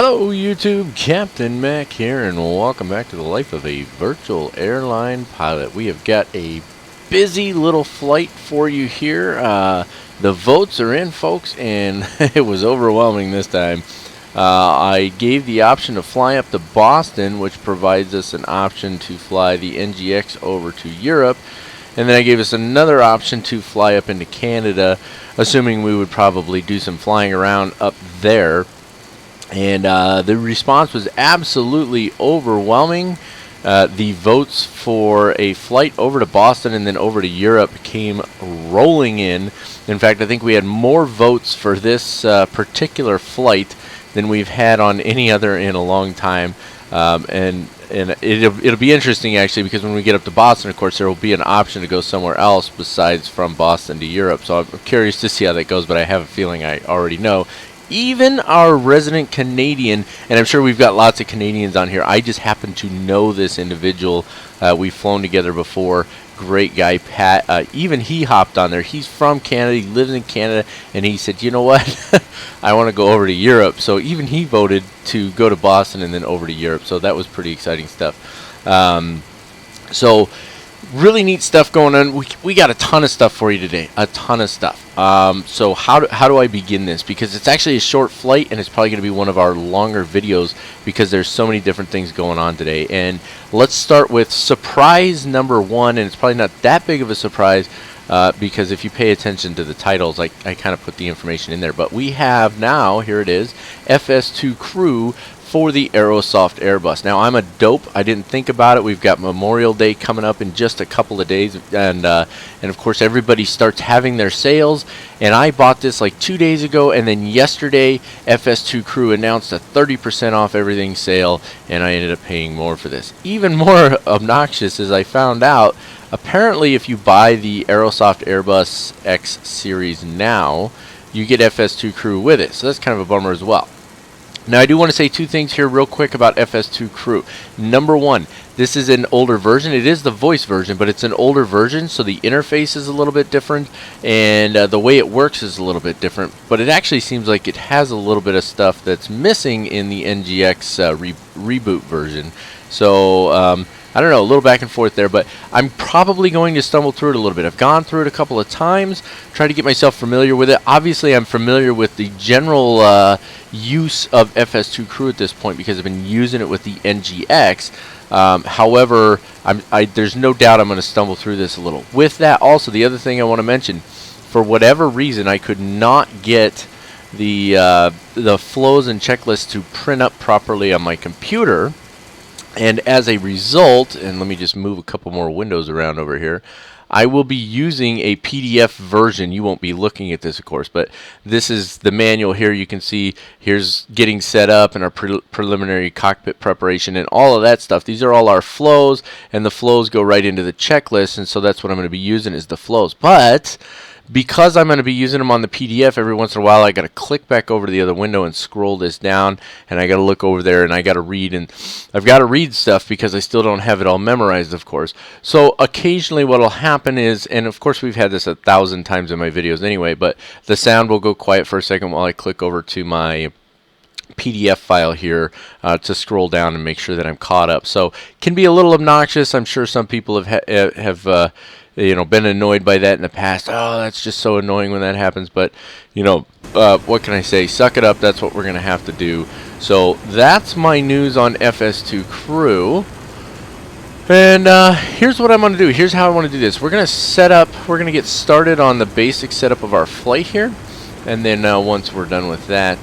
Hello YouTube, Captain Mac here, and welcome back to the life of a virtual airline pilot. We have got a busy little flight for you here. The votes are in, folks, and it was overwhelming this time. I gave the option to fly up to Boston, which provides us an option to fly the NGX over to Europe. And then I gave us another option to fly up into Canada, assuming we would probably do some flying around up there. And the response was absolutely overwhelming. The votes for a flight over to Boston and then over to Europe came rolling in. In fact, I think we had more votes for this particular flight than we've had on any other in a long time. And it'll be interesting, actually, because when we get up to Boston, of course, there will be an option to go somewhere else besides from Boston to Europe. So I'm curious to see how that goes, but I have a feeling I already know. Even our resident Canadian, and I'm sure we've got lots of Canadians on here, I just happen to know this individual. We've flown together before. Great guy, Pat. Even he hopped on there. He's from Canada. He lives in Canada. And he said, you know what? I want to go over to Europe. So even he voted to go to Boston and then over to Europe. So that was pretty exciting stuff. So really neat stuff going on. We got a ton of stuff for you today. A ton of stuff. So how do I begin this? Because it's actually a short flight, and it's probably going to be one of our longer videos because there's so many different things going on today. And let's start with surprise number one, and it's probably not that big of a surprise because if you pay attention to the titles, I kind of put the information in there. But we have now, here it is, FS2Crew for the Aerosoft Airbus. Now, I'm a dope. I didn't think about it. We've got Memorial Day coming up in just a couple of days, and of course, everybody starts having their sales. And I bought this like 2 days ago, and then yesterday, FS2Crew announced a 30% off everything sale, and I ended up paying more for this. Even more obnoxious is I found out, apparently, if you buy the Aerosoft Airbus X series now, you get FS2Crew with it. So that's kind of a bummer as well. Now, I do want to say two things here real quick about FS2Crew. Number one, this is an older version. It is the voice version, but it's an older version, so the interface is a little bit different, and the way it works is a little bit different. But it actually seems like it has a little bit of stuff that's missing in the NGX reboot version. So, I don't know, a little back and forth there, but I'm probably going to stumble through it a little bit. I've gone through it a couple of times, tried to get myself familiar with it. Obviously, I'm familiar with the general use of FS2Crew at this point because I've been using it with the NGX. However, there's no doubt I'm going to stumble through this a little. With that, also, the other thing I want to mention, for whatever reason, I could not get the flows and checklists to print up properly on my computer. And as a result, and let me just move a couple more windows around over here, I will be using a PDF version. You won't be looking at this, of course, but this is the manual here. You can see here's getting set up and our preliminary cockpit preparation and all of that stuff. These are all our flows, and the flows go right into the checklist, and so that's what I'm going to be using is the flows. But because I'm going to be using them on the PDF every once in a while, I got to click back over to the other window and scroll this down, and I got to look over there, and I got to read, and I've got to read stuff because I still don't have it all memorized, of course. So occasionally what will happen is, and of course we've had this 1,000 times in my videos anyway, but the sound will go quiet for a second while I click over to my PDF file here to scroll down and make sure that I'm caught up. So it can be a little obnoxious. I'm sure some people have been annoyed by that in the past. Oh, that's just so annoying when that happens. But, what can I say? Suck it up. That's what we're going to have to do. So that's my news on FS2Crew. And here's what I'm going to do. Here's how I want to do this. We're going to set up, we're going to get started on the basic setup of our flight here. And then once we're done with that,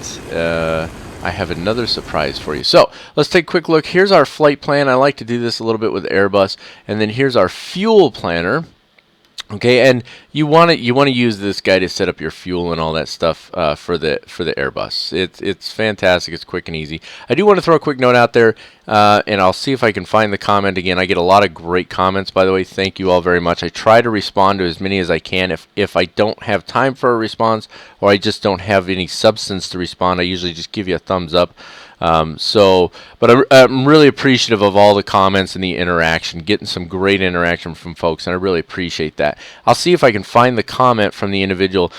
I have another surprise for you. So let's take a quick look. Here's our flight plan. I like to do this a little bit with Airbus. And then here's our fuel planner. Okay, and you want to use this guy to set up your fuel and all that stuff for the Airbus. It's fantastic. It's quick and easy. I do want to throw a quick note out there, and I'll see if I can find the comment again. I get a lot of great comments, by the way. Thank you all very much. I try to respond to as many as I can. If I don't have time for a response or I just don't have any substance to respond, I usually just give you a thumbs up. But I'm really appreciative of all the comments and the interaction, getting some great interaction from folks, and I really appreciate that. I'll see if I can find the comment from the individual.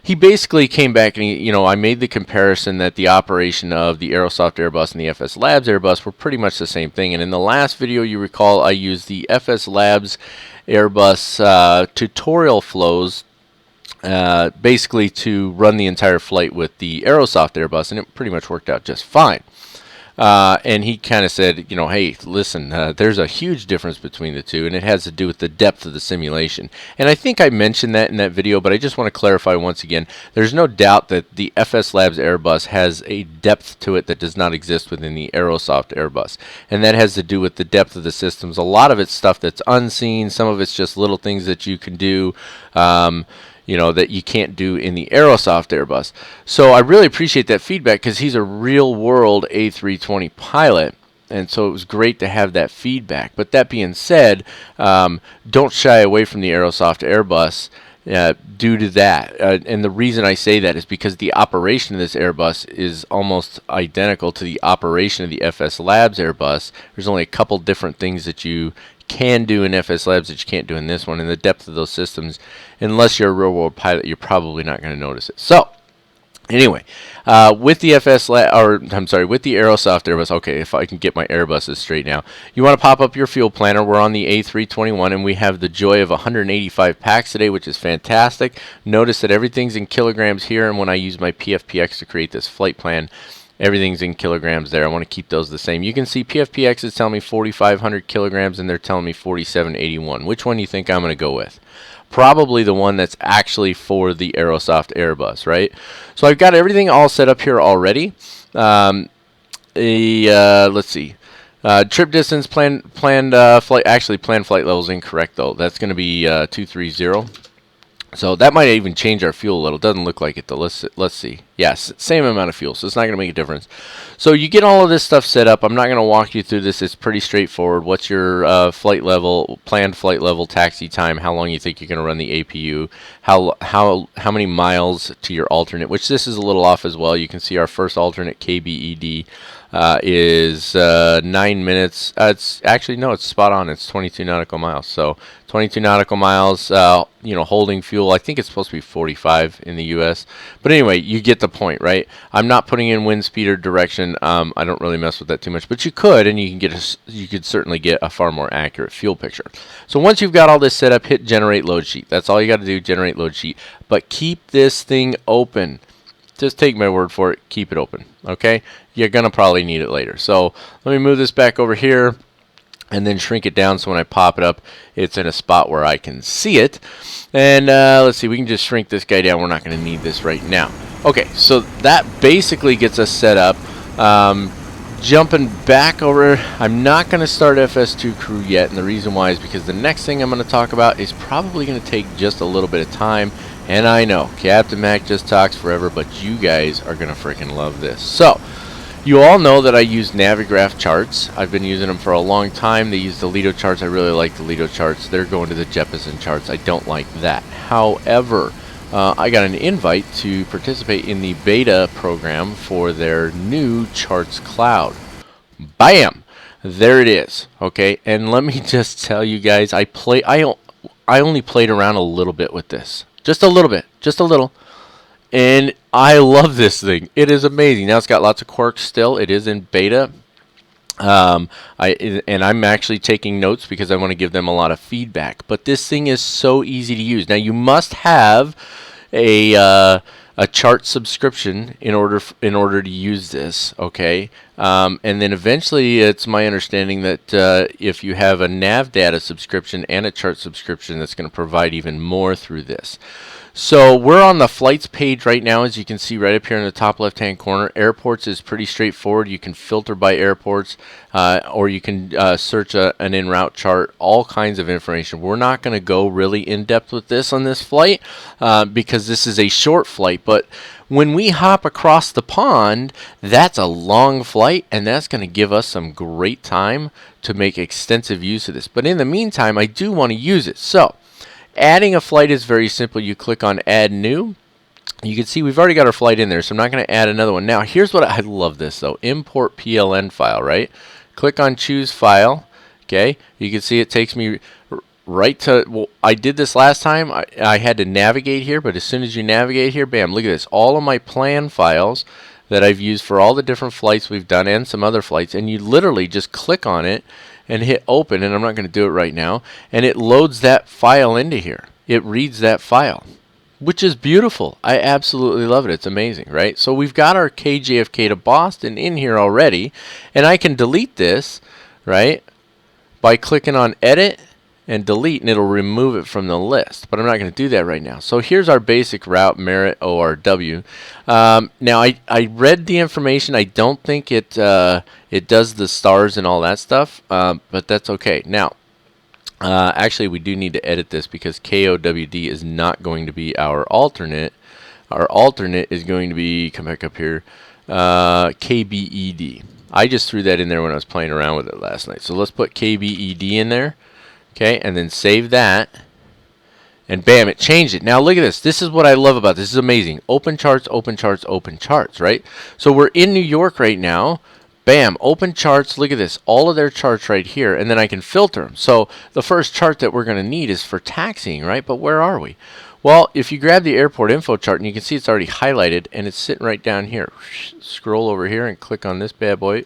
He basically came back and I made the comparison that the operation of the Aerosoft Airbus and the FS Labs Airbus were pretty much the same thing. And in the last video, you recall, I used the FS Labs Airbus tutorial flows basically to run the entire flight with the Aerosoft Airbus, and it pretty much worked out just fine. And he kind of said, hey, listen, there's a huge difference between the two, and it has to do with the depth of the simulation. And I think I mentioned that in that video, but I just want to clarify once again, there's no doubt that the FS Labs Airbus has a depth to it that does not exist within the Aerosoft Airbus. And that has to do with the depth of the systems. A lot of it's stuff that's unseen, some of it's just little things that you can do. That you can't do in the Aerosoft Airbus. So I really appreciate that feedback because he's a real-world A320 pilot, and so it was great to have that feedback. But that being said, don't shy away from the Aerosoft Airbus due to that. And the reason I say that is because the operation of this Airbus is almost identical to the operation of the FS Labs Airbus. There's only a couple different things that you can do in FS Labs that you can't do in this one, and the depth of those systems, unless you're a real world pilot, you're probably not going to notice it. So anyway, with the with the Aerosoft Airbus, okay, if I can get my Airbuses straight now, you want to pop up your fuel planner. We're on the A321, and we have the joy of 185 packs today, which is fantastic. Notice that everything's in kilograms here, and when I use my PFPX to create this flight plan, everything's in kilograms there. I want to keep those the same. You can see PFPX is telling me 4,500 kilograms, and they're telling me 4,781. Which one do you think I'm going to go with? Probably the one that's actually for the Aerosoft Airbus, right? So I've got everything all set up here already. Let's see. Trip distance, planned flight. Actually, planned flight level is incorrect, though. That's going to be 230. So that might even change our fuel a little. Doesn't look like it though. Let's see. Yes, same amount of fuel, so it's not going to make a difference. So you get all of this stuff set up. I'm not going to walk you through this. It's pretty straightforward. What's your flight level, planned flight level, taxi time? How long you think you're going to run the APU? How many miles to your alternate? Which this is a little off as well. You can see our first alternate KBED is 9 minutes. It's actually no, it's spot on. It's 22 nautical miles. So 22 nautical miles. Holding fuel. I think it's supposed to be 45 in the U.S. But anyway, you get the point, right? I'm not putting in wind speed or direction. I don't really mess with that too much, but you could, and you could certainly get a far more accurate fuel picture. So once you've got all this set up, hit generate load sheet. That's all you got to do. Generate load sheet. But keep this thing open. Just take my word for it. Keep it open. Okay? You're gonna probably need it later. So let me move this back over here and then shrink it down so when I pop it up, it's in a spot where I can see it. And let's see, we can just shrink this guy down. We're not going to need this right now. Okay, so that basically gets us set up. Jumping back over, I'm not going to start FS2Crew yet, and the reason why is because the next thing I'm going to talk about is probably going to take just a little bit of time. And I know, Captain Mac just talks forever, but you guys are going to freaking love this. So, you all know that I use Navigraph charts. I've been using them for a long time. They use the Lido charts. I really like the Lido charts. They're going to the Jeppesen charts. I don't like that. However, I got an invite to participate in the beta program for their new charts cloud. Bam! There it is. Okay, and let me just tell you guys, I only played around a little bit with this. Just a little bit. Just a little. And I love this thing. It is amazing. Now it's got lots of quirks still. It is in beta. I'm actually taking notes because I want to give them a lot of feedback. But this thing is so easy to use. Now you must have a chart subscription in order to use this. Okay. And then eventually, it's my understanding that if you have a nav data subscription and a chart subscription, that's going to provide even more through this. So we're on the flights page right now, as you can see right up here in the top left-hand corner. Airports is pretty straightforward. You can filter by airports, or you can search an en route chart, all kinds of information. We're not going to go really in-depth with this on this flight because this is a short flight, but when we hop across the pond, that's a long flight, and that's going to give us some great time to make extensive use of this. But in the meantime, I do want to use it. So adding a flight is very simple. You click on Add New. you can see we've already got our flight in there, so I'm not going to add another one. Now, here's what I love this, though. Import PLN file, right? Click on Choose File. Okay, you can see it takes me right to, well, I did this last time. I had to navigate here, but as soon as you navigate here, bam, look at this. All of my plan files that I've used for all the different flights we've done and some other flights, and you literally just click on it and hit open, and I'm not going to do it right now, and it loads that file into here. It reads that file, which is beautiful. I absolutely love it. It's amazing, right? So we've got our KJFK to Boston in here already, and I can delete this, right, by clicking on Edit and Delete, and it'll remove it from the list. But I'm not going to do that right now. So here's our basic route, Merit ORW. Now, I read the information. I don't think it does the stars and all that stuff, but that's okay. Now, actually, we do need to edit this because KOWD is not going to be our alternate. Our alternate is going to be, come back up here, KBED. I just threw that in there when I was playing around with it last night. So let's put KBED in there, okay, and then save that. And bam, it changed it. Now look at this. This is what I love about this. This is amazing. Open charts, open charts, open charts, right? So we're in New York right now. Bam, open charts. Look at this. All of their charts right here, and then I can filter them. So the first chart that we're going to need is for taxiing, right? But where are we? Well, if you grab the airport info chart, and you can see it's already highlighted, and it's sitting right down here. Scroll over here and click on this bad boy.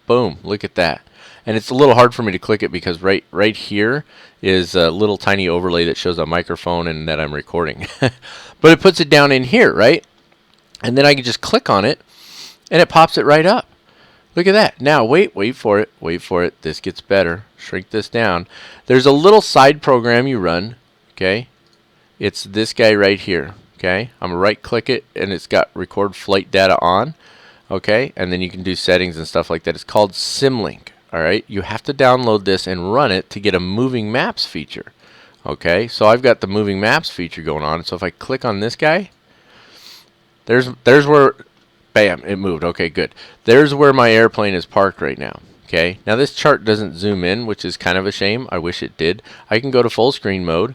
Boom, look at that. And it's a little hard for me to click it because right here is a little tiny overlay that shows a microphone and that I'm recording. But it puts it down in here, right? And then I can just click on it, and it pops it right up. Look at that. Now, wait for it. Wait for it. This gets better. Shrink this down. There's a little side program you run, okay? It's this guy right here, okay? I'm going to right-click it, and it's got record flight data on, okay? And then you can do settings and stuff like that. It's called Symlink, all right? You have to download this and run it to get a moving maps feature, okay? So I've got the moving maps feature going on. So if I click on this guy, there's where, bam, it moved. Okay, good. There's where my airplane is parked right now, okay? Now this chart doesn't zoom in, which is kind of a shame. I wish it did. I can go to full screen mode.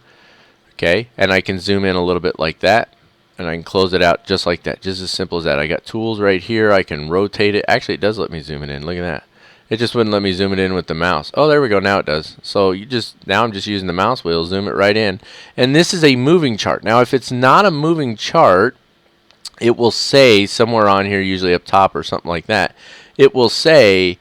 Okay, and I can zoom in a little bit like that, and I can close it out just like that, just as simple as that. I got tools right here. I can rotate it. Actually, it does let me zoom it in. Look at that. It just wouldn't let me zoom it in with the mouse. Oh, there we go. Now it does. So now I'm just using the mouse wheel, zoom it right in. And this is a moving chart. Now, if it's not a moving chart, it will say somewhere on here, usually up top or something like that, it will say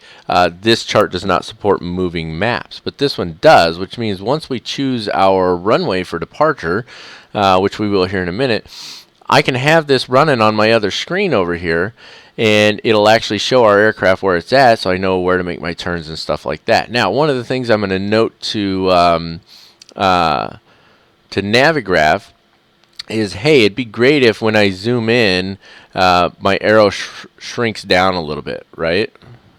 this chart does not support moving maps, but this one does, which means once we choose our runway for departure, which we will here in a minute, I can have this running on my other screen over here, and it'll actually show our aircraft where it's at, so I know where to make my turns and stuff like that. Now, one of the things I'm going to note to Navigraph is, hey, it'd be great if when I zoom in, my arrow shrinks down a little bit, right?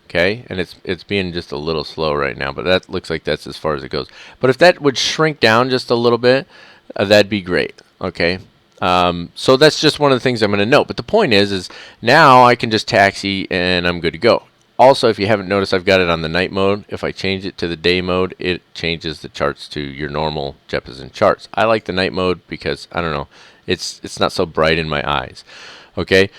Okay, and it's being just a little slow right now, but that looks like that's as far as it goes. But if that would shrink down just a little bit, that'd be great, okay? So that's just one of the things I'm going to note. But the point is now I can just taxi and I'm good to go. Also, if you haven't noticed, I've got it on the night mode. If I change it to the day mode, it changes the charts to your normal Jeppesen charts. I like the night mode because, I don't know, it's not so bright in my eyes. Okay,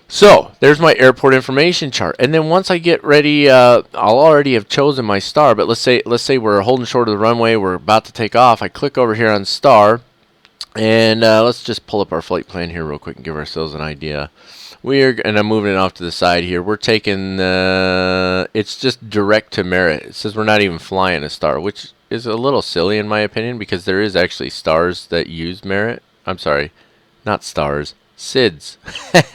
so there's my airport information chart. And then once I get ready, I'll already have chosen my star. But let's say we're holding short of the runway. We're about to take off. I click over here on star. And let's just pull up our flight plan here real quick and give ourselves an idea. And I'm moving it off to the side here. We're taking, it's just direct to Merit. It says we're not even flying a star, which is a little silly in my opinion because there is actually stars that use Merit. I'm sorry, not stars, SIDs.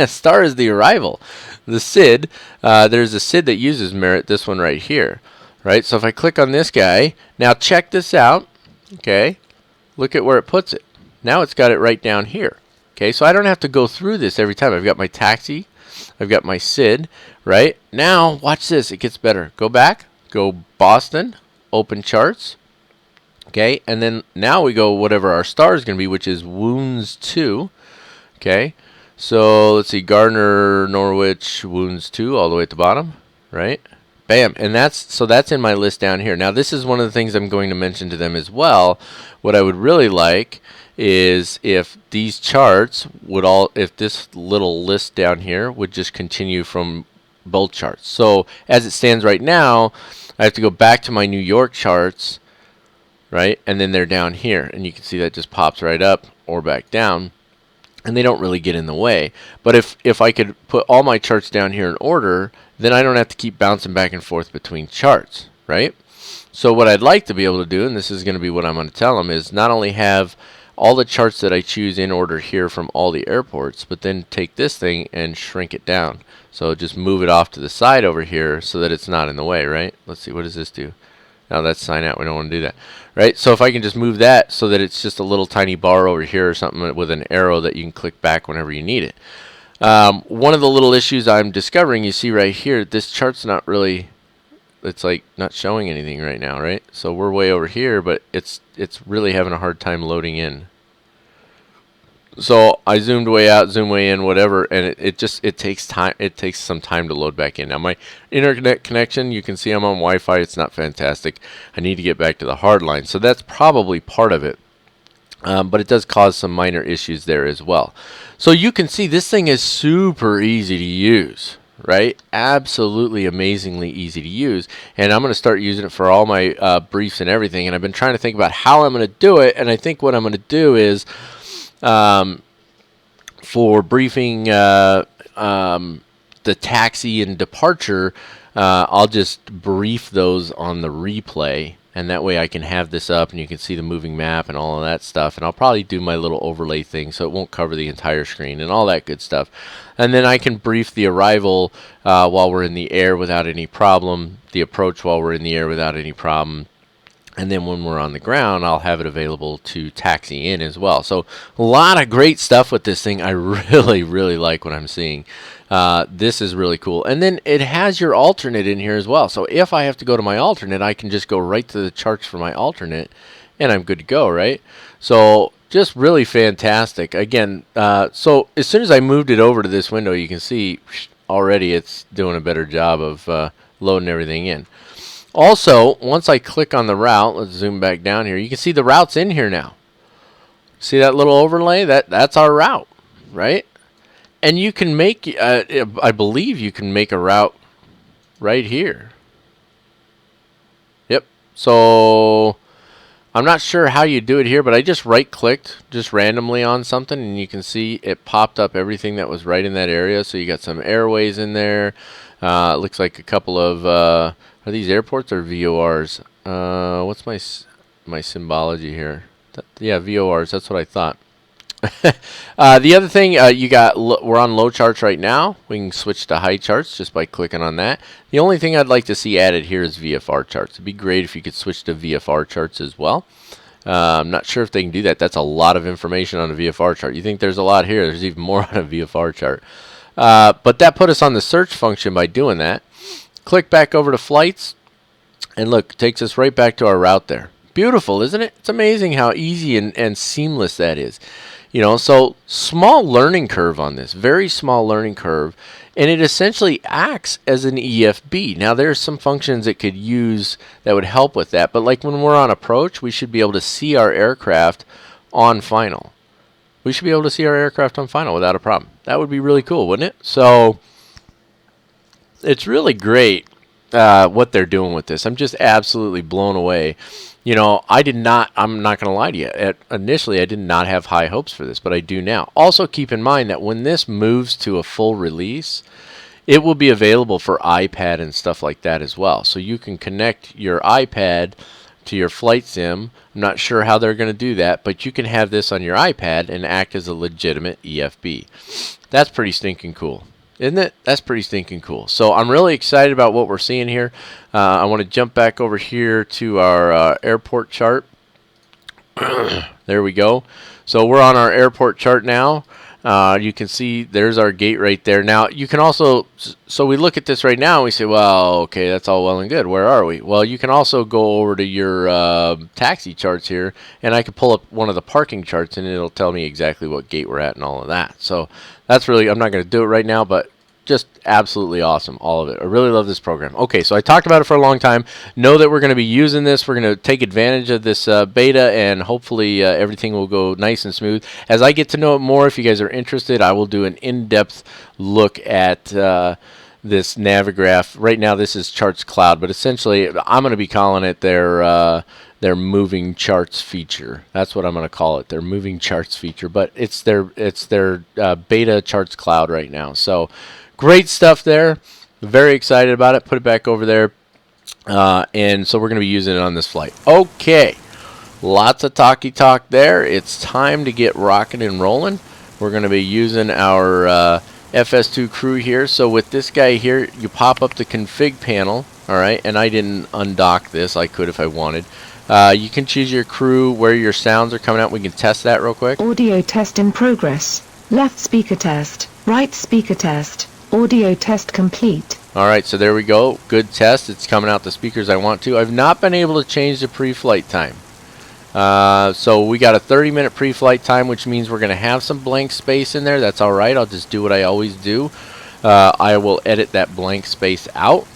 Star is the arrival. The SID, there's a SID that uses Merit, this one right here, right? So if I click on this guy, now check this out, okay? Look at where it puts it. Now it's got it right down here. Okay, so I don't have to go through this every time. I've got my taxi, I've got my SID, right? Now, watch this, it gets better. Go back, go Boston, open charts, okay? And then now we go whatever our star is going to be, which is Wounds 2, okay? So let's see, Gardner, Norwich, Wounds 2, all the way at the bottom, right? Bam. And that's in my list down here. Now, this is one of the things I'm going to mention to them as well. What I would really like is if these charts would if this little list down here would just continue from both charts. So as it stands right now, I have to go back to my New York charts, right? And then they're down here. And you can see that just pops right up or back down. And they don't really get in the way. But if I could put all my charts down here in order, then I don't have to keep bouncing back and forth between charts, right? So what I'd like to be able to do, and this is going to be what I'm going to tell them, is not only have all the charts that I choose in order here from all the airports, but then take this thing and shrink it down. So just move it off to the side over here so that it's not in the way, right? Let's see, what does this do? Now that's sign out. We don't want to do that, right? So if I can just move that so that it's just a little tiny bar over here or something with an arrow that you can click back whenever you need it. One of the little issues I'm discovering, you see right here, this chart's not really, it's like not showing anything right now, right? So we're way over here, but it's really having a hard time loading in. So I zoomed way out, zoom way in, whatever, and it takes time. It takes some time to load back in. Now my internet connection, you can see I'm on Wi-Fi. It's not fantastic. I need to get back to the hard line, so that's probably part of it. But it does cause some minor issues there as well. So you can see this thing is super easy to use, right? Absolutely amazingly easy to use. And I'm going to start using it for all my briefs and everything. And I've been trying to think about how I'm going to do it. And I think what I'm going to do is for briefing the taxi and departure, I'll just brief those on the replay, and that way I can have this up and you can see the moving map and all of that stuff. And I'll probably do my little overlay thing so it won't cover the entire screen and all that good stuff. And then I can brief the arrival while we're in the air without any problem, the approach while we're in the air without any problem. And then when we're on the ground, I'll have it available to taxi in as well. So a lot of great stuff with this thing. I really, really like what I'm seeing. This is really cool. And then it has your alternate in here as well. So if I have to go to my alternate, I can just go right to the charts for my alternate, and I'm good to go, right? So just really fantastic. Again, so as soon as I moved it over to this window, you can see already it's doing a better job of loading everything in. Also, once I click on the route, let's zoom back down here, you can see the route's in here now. See that little overlay? That's our route, right? And you can make, I believe you can make a route right here. Yep. So I'm not sure how you do it here, but I just right-clicked just randomly on something, and you can see it popped up everything that was right in that area. So you got some airways in there. It looks like a couple of... are these airports or VORs? What's my symbology here? Yeah, VORs. That's what I thought. The other thing, we're on low charts right now. We can switch to high charts just by clicking on that. The only thing I'd like to see added here is VFR charts. It'd be great if you could switch to VFR charts as well. I'm not sure if they can do that. That's a lot of information on a VFR chart. You think there's a lot here. There's even more on a VFR chart. But that put us on the search function by doing that. Click back over to flights, and look, it takes us right back to our route there. Beautiful, isn't it? It's amazing how easy and seamless that is. You know, so small learning curve on this, very small learning curve, and it essentially acts as an EFB. Now, there's some functions it could use that would help with that, but like when we're on approach, we should be able to see our aircraft on final. We should be able to see our aircraft on final without a problem. That would be really cool, wouldn't it? So it's really great what they're doing with this. I'm just absolutely blown away. You know, I'm not going to lie to you. Initially, I did not have high hopes for this, but I do now. Also, keep in mind that when this moves to a full release, it will be available for iPad and stuff like that as well. So you can connect your iPad to your flight sim. I'm not sure how they're going to do that, but you can have this on your iPad and act as a legitimate EFB. That's pretty stinking cool. Isn't it? That's pretty stinking cool. So I'm really excited about what we're seeing here. I want to jump back over here to our airport chart. There we go. So we're on our airport chart now. You can see there's our gate right there. Now, you can also, so we look at this right now and we say, well, okay, that's all well and good. Where are we? Well, you can also go over to your taxi charts here, and I can pull up one of the parking charts, and it'll tell me exactly what gate we're at and all of that. So that's really, I'm not going to do it right now, but just absolutely awesome, all of it. I really love this program. Okay, so I talked about it for a long time. Know that we're going to be using this. We're going to take advantage of this beta, and hopefully everything will go nice and smooth. As I get to know it more, if you guys are interested, I will do an in-depth look at this Navigraph. Right now, this is Charts Cloud, but essentially, I'm going to be calling it their moving charts feature. That's what I'm going to call it, their moving charts feature. But it's their beta Charts Cloud right now. So great stuff there. Very excited about it. Put it back over there. And so we're going to be using it on this flight. Okay. Lots of talky talk there. It's time to get rocking and rolling. We're going to be using our FS2Crew here. So with this guy here, you pop up the config panel. All right. And I didn't undock this. I could if I wanted. You can choose your crew, where your sounds are coming out. We can test that real quick. Audio test in progress. Left speaker test. Right speaker test. Audio test complete. Alright, so there we go. Good test. It's coming out the speakers I want to. I've not been able to change the pre-flight time. So we got a 30-minute pre-flight time, which means we're going to have some blank space in there. That's alright. I'll just do what I always do. I will edit that blank space out.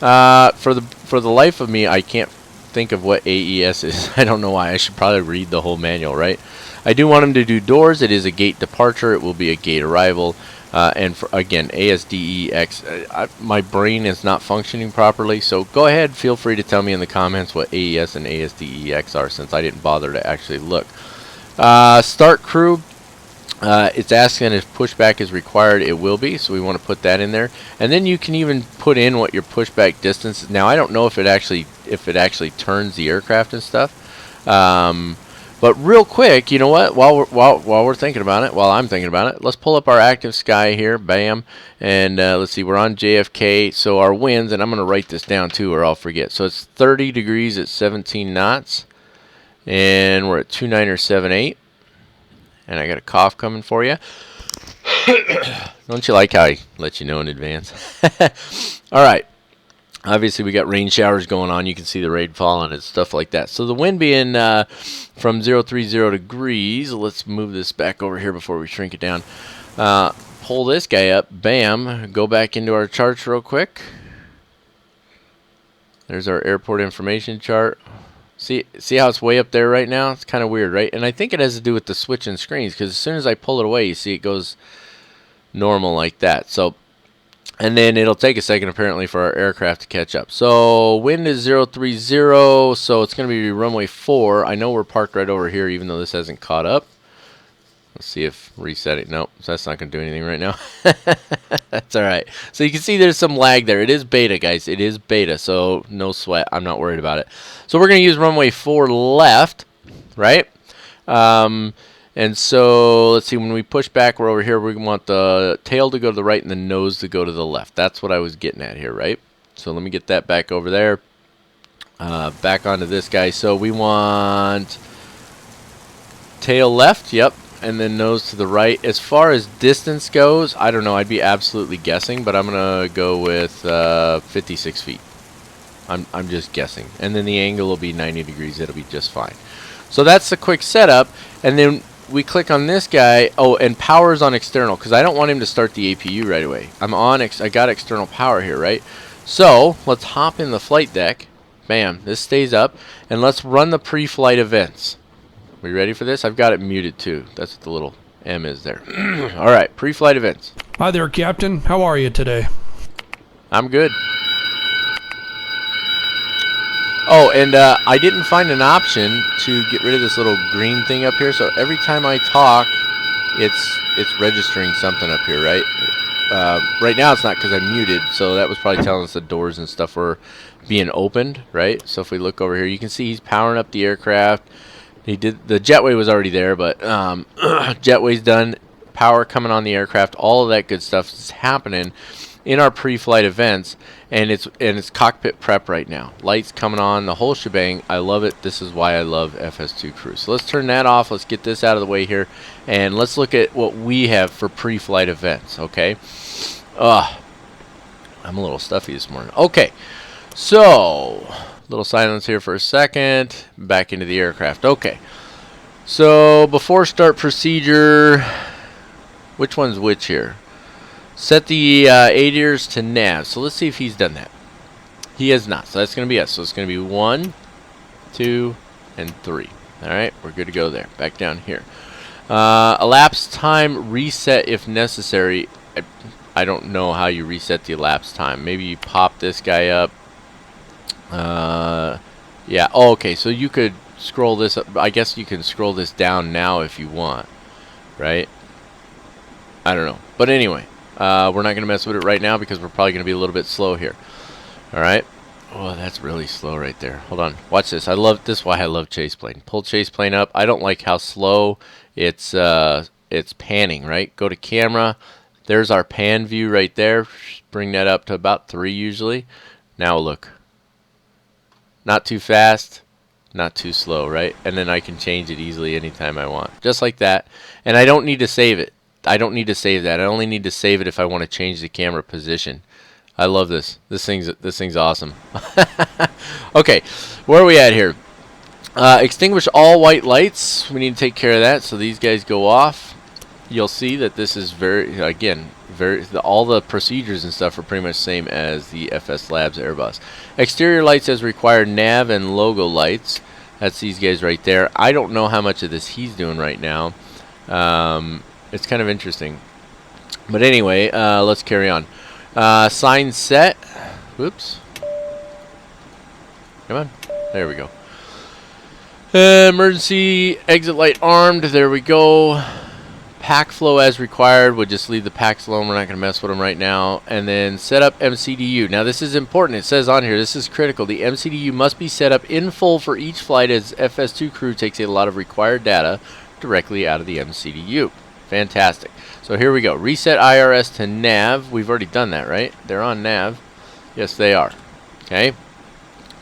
For the life of me, I can't think of what AES is. I don't know why. I should probably read the whole manual, right? I do want them to do doors. It is a gate departure. It will be a gate arrival. And for, again, ASDEX, my brain is not functioning properly, so go ahead, feel free to tell me in the comments what AES and ASDEX are, since I didn't bother to actually look. Start crew, it's asking if pushback is required. It will be, so we want to put that in there. And then you can even put in what your pushback distance is. Now, I don't know if it actually turns the aircraft and stuff. But real quick, you know what? While we're thinking about it, while I'm thinking about it, let's pull up our active sky here. Bam. And let's see, we're on JFK. So our winds, and I'm going to write this down too, or I'll forget. So it's 30 degrees at 17 knots. And we're at 2978. And I got a cough coming for you. Don't you like how I let you know in advance? All right. Obviously, we got rain showers going on. You can see the rain falling and stuff like that. So the wind being from 030 degrees. Let's move this back over here before we shrink it down. Pull this guy up. Bam. Go back into our charts real quick. There's our airport information chart. See how it's way up there right now? It's kind of weird, right? And I think it has to do with the switching screens, because as soon as I pull it away, you see it goes normal like that. So, and then it'll take a second apparently for our aircraft to catch up. So wind is 030, so it's going to be runway 4. I know we're parked right over here, even though this hasn't caught up. Let's see if resetting. Nope, so that's not going to do anything right now. That's all right. So you can see there's some lag there. It is beta, guys. It is beta, so no sweat. I'm not worried about it. So we're going to use runway 4 left, right? And so let's see. When we push back, we're over here. We want the tail to go to the right and the nose to go to the left. That's what I was getting at here, right? So let me get that back over there. Back onto this guy. So we want tail left. Yep. And then nose to the right. As far as distance goes, I don't know. I'd be absolutely guessing, but I'm gonna go with 56 feet. I'm just guessing. And then the angle will be 90 degrees. It'll be just fine. So that's the quick setup. And then we click on this guy. Oh, and power's on external, because I don't want him to start the APU right away. I got external power here, right? So let's hop in the flight deck. Bam. This stays up, and let's run the pre-flight events. We ready for this? I've got it muted too. That's what the little M is there. All right, pre-flight events. Hi there, Captain. How are you today? I'm good. Oh, and I didn't find an option to get rid of this little green thing up here. So every time I talk, it's registering something up here, right? Right now it's not, because I'm muted. So that was probably telling us the doors and stuff were being opened, right? So if we look over here, you can see he's powering up the aircraft. The jetway was already there, but jetway's done. Power coming on the aircraft. All of that good stuff is happening in our pre-flight events, and it's cockpit prep right now. Lights coming on, the whole shebang. I love it. This is why I love FS2Crew. So let's turn that off. Let's get this out of the way here, and let's look at what we have for pre-flight events. Okay. I'm a little stuffy this morning. Okay. So, little silence here for a second. Back into the aircraft. Okay. So, before start procedure, which one's which here? Set the ADIRs to nav. So let's see if he's done that. He has not. So that's going to be us. So it's going to be 1, 2, and 3. All right, we're good to go there. Back down here. Elapsed time reset if necessary. I don't know how you reset the elapsed time. Maybe you pop this guy up. Yeah. Oh, okay. So you could scroll this up. I guess you can scroll this down now if you want. Right? I don't know. But anyway, we're not going to mess with it right now because we're probably going to be a little bit slow here. All right. Oh, that's really slow right there. Hold on. Watch this. I love this. Is why I love chase plane. Pull chase plane up. I don't like how slow it's panning. Right. Go to camera. There's our pan view right there. Bring that up to about 3 usually. Now look. Not too fast. Not too slow. Right. And then I can change it easily anytime I want. Just like that. And I don't need to save it. I don't need to save that. I only need to save it if I want to change the camera position. I love this. This thing's awesome. Okay, where are we at here? Extinguish all white lights. We need to take care of that. So these guys go off. You'll see that this is all the procedures and stuff are pretty much the same as the FS Labs Airbus. Exterior lights as required. Nav and logo lights. That's these guys right there. I don't know how much of this he's doing right now. It's kind of interesting. But anyway, let's carry on. Sign set. Whoops. Come on. There we go. Emergency exit light armed. There we go. Pack flow as required. We'll just leave the packs alone. We're not going to mess with them right now. And then set up MCDU. Now this is important. It says on here, this is critical. The MCDU must be set up in full for each flight as FS2Crew takes a lot of required data directly out of the MCDU. Fantastic. So here we go. Reset IRS to nav. We've already done that, right? They're on nav. Yes, they are. Okay.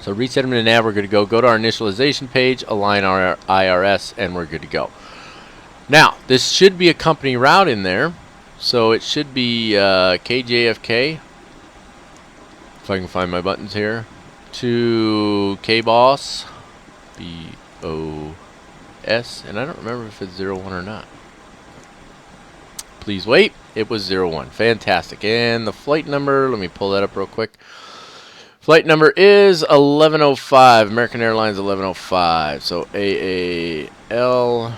So reset them to nav. We're good to go. Go to our initialization page, align our IRS, and we're good to go. Now, this should be a company route in there. So it should be KJFK. If I can find my buttons here. To KBOS. BOS. And I don't remember if it's 01 or not. Please wait. It was 01. Fantastic. And the flight number, let me pull that up real quick. Flight number is 1105. American Airlines 1105. So AAL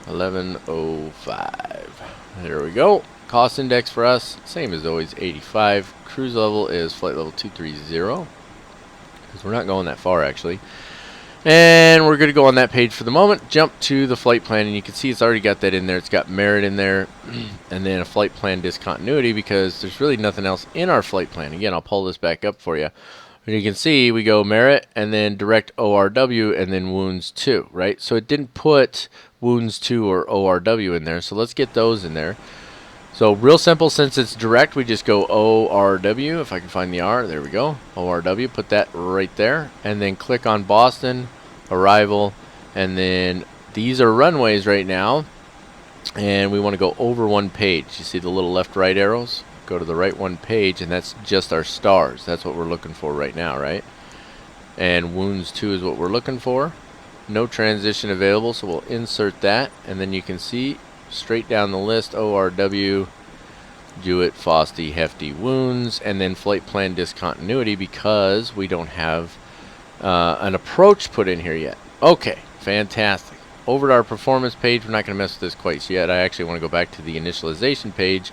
1105. There we go. Cost index for us, same as always, 85. Cruise level is flight level 230. Because we're not going that far, actually. And we're going to go on that page for the moment. Jump to the flight plan, and you can see it's already got that in there. It's got merit in there, and then a flight plan discontinuity because there's really nothing else in our flight plan. Again, I'll pull this back up for you. And you can see we go merit, and then direct ORW, and then wounds 2, right? So it didn't put wounds 2 or ORW in there, so let's get those in there. So real simple, since it's direct, we just go ORW, if I can find the R, there we go, ORW, put that right there, and then click on Boston, arrival, and then these are runways right now, and we want to go over one page. You see the little left right arrows? Go to the right one page, and that's just our stars. That's what we're looking for right now, right? And wounds 2 is what we're looking for. No transition available, so we'll insert that, and then you can see straight down the list, ORW, Jewett, Fosty, Hefty, wounds, and then flight plan discontinuity because we don't have an approach put in here yet. Okay, fantastic. Over to our performance page, we're not going to mess with this quite yet. I actually want to go back to the initialization page.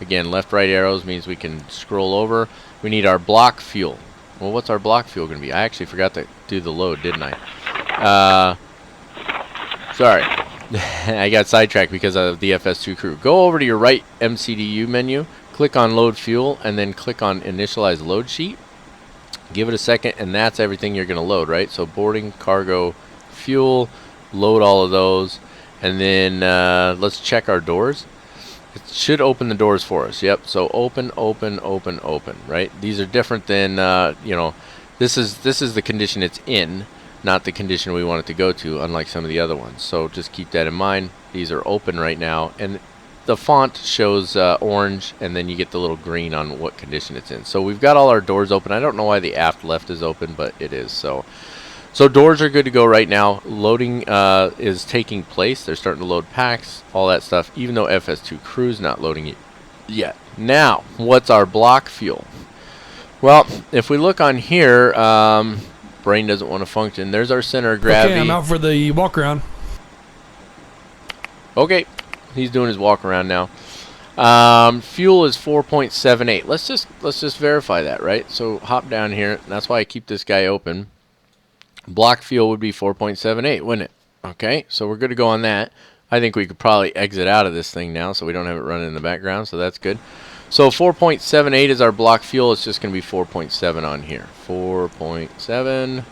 Again, left right arrows means we can scroll over. We need our block fuel. Well, what's our block fuel going to be? I actually forgot to do the load, didn't I? Sorry. I got sidetracked because of the FS2Crew. Go over to your right MCDU menu, click on load fuel, and then click on initialize load sheet. Give it a second, and that's everything you're going to load, right? So boarding, cargo, fuel, load all of those, and then let's check our doors. It should open the doors for us. Yep. So open, open, open, open. Right. These are different than you know. This is the condition it's in, not the condition we want it to go to, unlike some of the other ones. So just keep that in mind. These are open right now, and the font shows orange, and then you get the little green on what condition it's in. So we've got all our doors open. I don't know why the aft left is open, but it is. So doors are good to go right now. Loading is taking place. They're starting to load packs, all that stuff, even though FS2Crew is not loading it yet. Now, what's our block fuel? Well, if we look on here, brain doesn't want to function. There's our center of gravity. Okay, I'm out for the walk around. Okay, he's doing his walk around now. Fuel is 4.78. Let's just verify that, right? So hop down here. That's why I keep this guy open. Block fuel would be 4.78, wouldn't it? Okay, so we're good to go on that. I think we could probably exit out of this thing now so we don't have it running in the background, so that's good. So 4.78 is our block fuel. It's just going to be 4.7 on here. 4.7.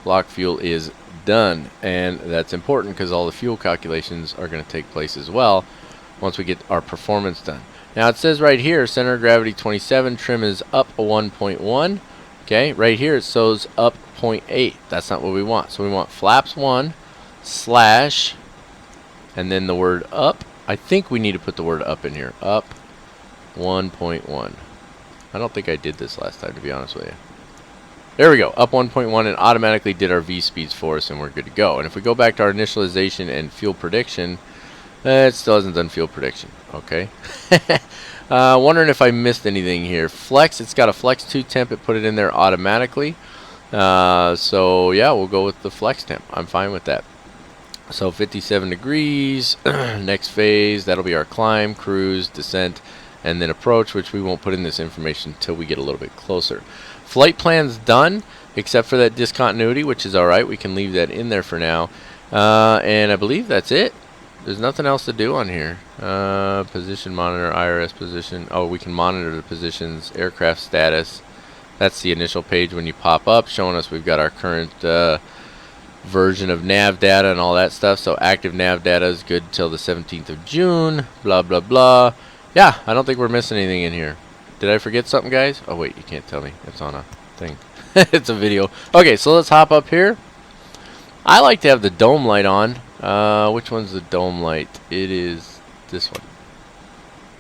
Block fuel is done, and that's important because all the fuel calculations are going to take place as well once we get our performance done. Now it says right here, center of gravity 27, trim is up a 1.1. Okay, right here it shows up 0.8. That's not what we want. So we want flaps 1 slash and then the word up. I think we need to put the word up in here. Up 1.1. I don't think I did this last time, to be honest with you. There we go, up 1.1, and automatically did our V speeds for us, and we're good to go. And if we go back to our initialization and fuel prediction, it still hasn't done fuel prediction. Okay. Wondering if I missed anything here. Flex, it's got a flex 2 temp. It put it in there automatically. So yeah, we'll go with the flex temp. I'm fine with that. So 57 degrees. Next phase, that'll be our climb, cruise, descent, and then approach, which we won't put in this information until we get a little bit closer. Flight plan's done, except for that discontinuity, which is alright. We can leave that in there for now. And I believe that's it. There's nothing else to do on here. Position monitor, IRS position. Oh, we can monitor the positions, aircraft status. That's the initial page when you pop up, showing us we've got our current version of nav data and all that stuff. So active nav data is good till the 17th of June. Blah, blah, blah. Yeah, I don't think we're missing anything in here. Did I forget something, guys? Oh, wait, you can't tell me. It's on a thing. It's a video. Okay, so let's hop up here. I like to have the dome light on. Which one's the dome light? It is this one.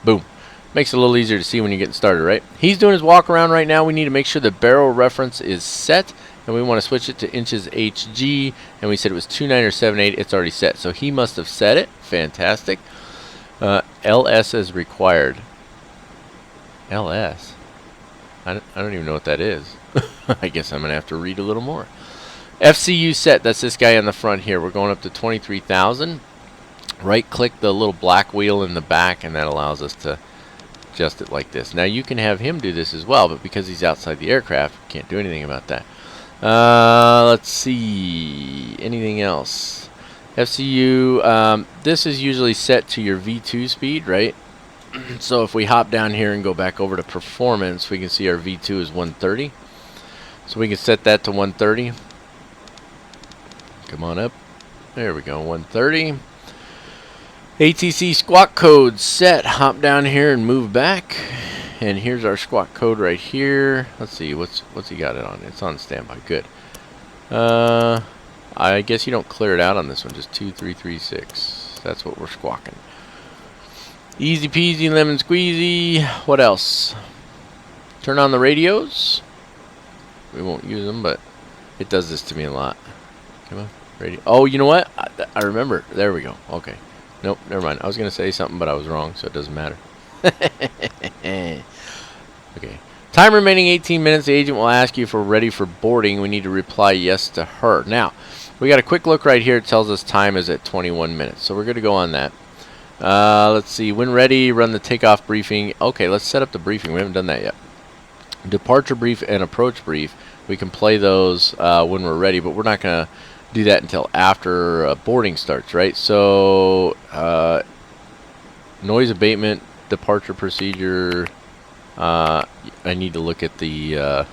Boom. Makes it a little easier to see when you're getting started, right? He's doing his walk around right now. We need to make sure the barrel reference is set, and we want to switch it to inches HG, and we said it was 29 or 78. It's already set, so he must have set it. Fantastic. LS is required. LS? I don't even know what that is. I guess I'm going to have to read a little more. FCU set, that's this guy on the front here. We're going up to 23,000. Right click the little black wheel in the back, and that allows us to adjust it like this. Now you can have him do this as well, but because he's outside the aircraft, we can't do anything about that. Let's see, anything else? FCU, this is usually set to your V2 speed, right? So if we hop down here and go back over to performance, we can see our V2 is 130. So we can set that to 130. Come on up. There we go, 130. ATC squawk code set. Hop down here and move back. And here's our squawk code right here. Let's see, what's he got it on? It's on standby. Good. I guess you don't clear it out on this one. Just 2336. That's what we're squawking. Easy peasy, lemon squeezy. What else? Turn on the radios. We won't use them, but it does this to me a lot. Come on, radio. Oh, you know what? I remember. There we go. Okay. Nope, never mind. I was going to say something, but I was wrong, so it doesn't matter. Okay. Time remaining 18 minutes. The agent will ask you if we're ready for boarding. We need to reply yes to her. Now, we got a quick look right here. It tells us time is at 21 minutes. So we're going to go on that. Let's see. When ready, run the takeoff briefing. Okay, let's set up the briefing. We haven't done that yet. Departure brief and approach brief. We can play those when we're ready, but we're not going to do that until after boarding starts, right? So, noise abatement, departure procedure. I need to look at the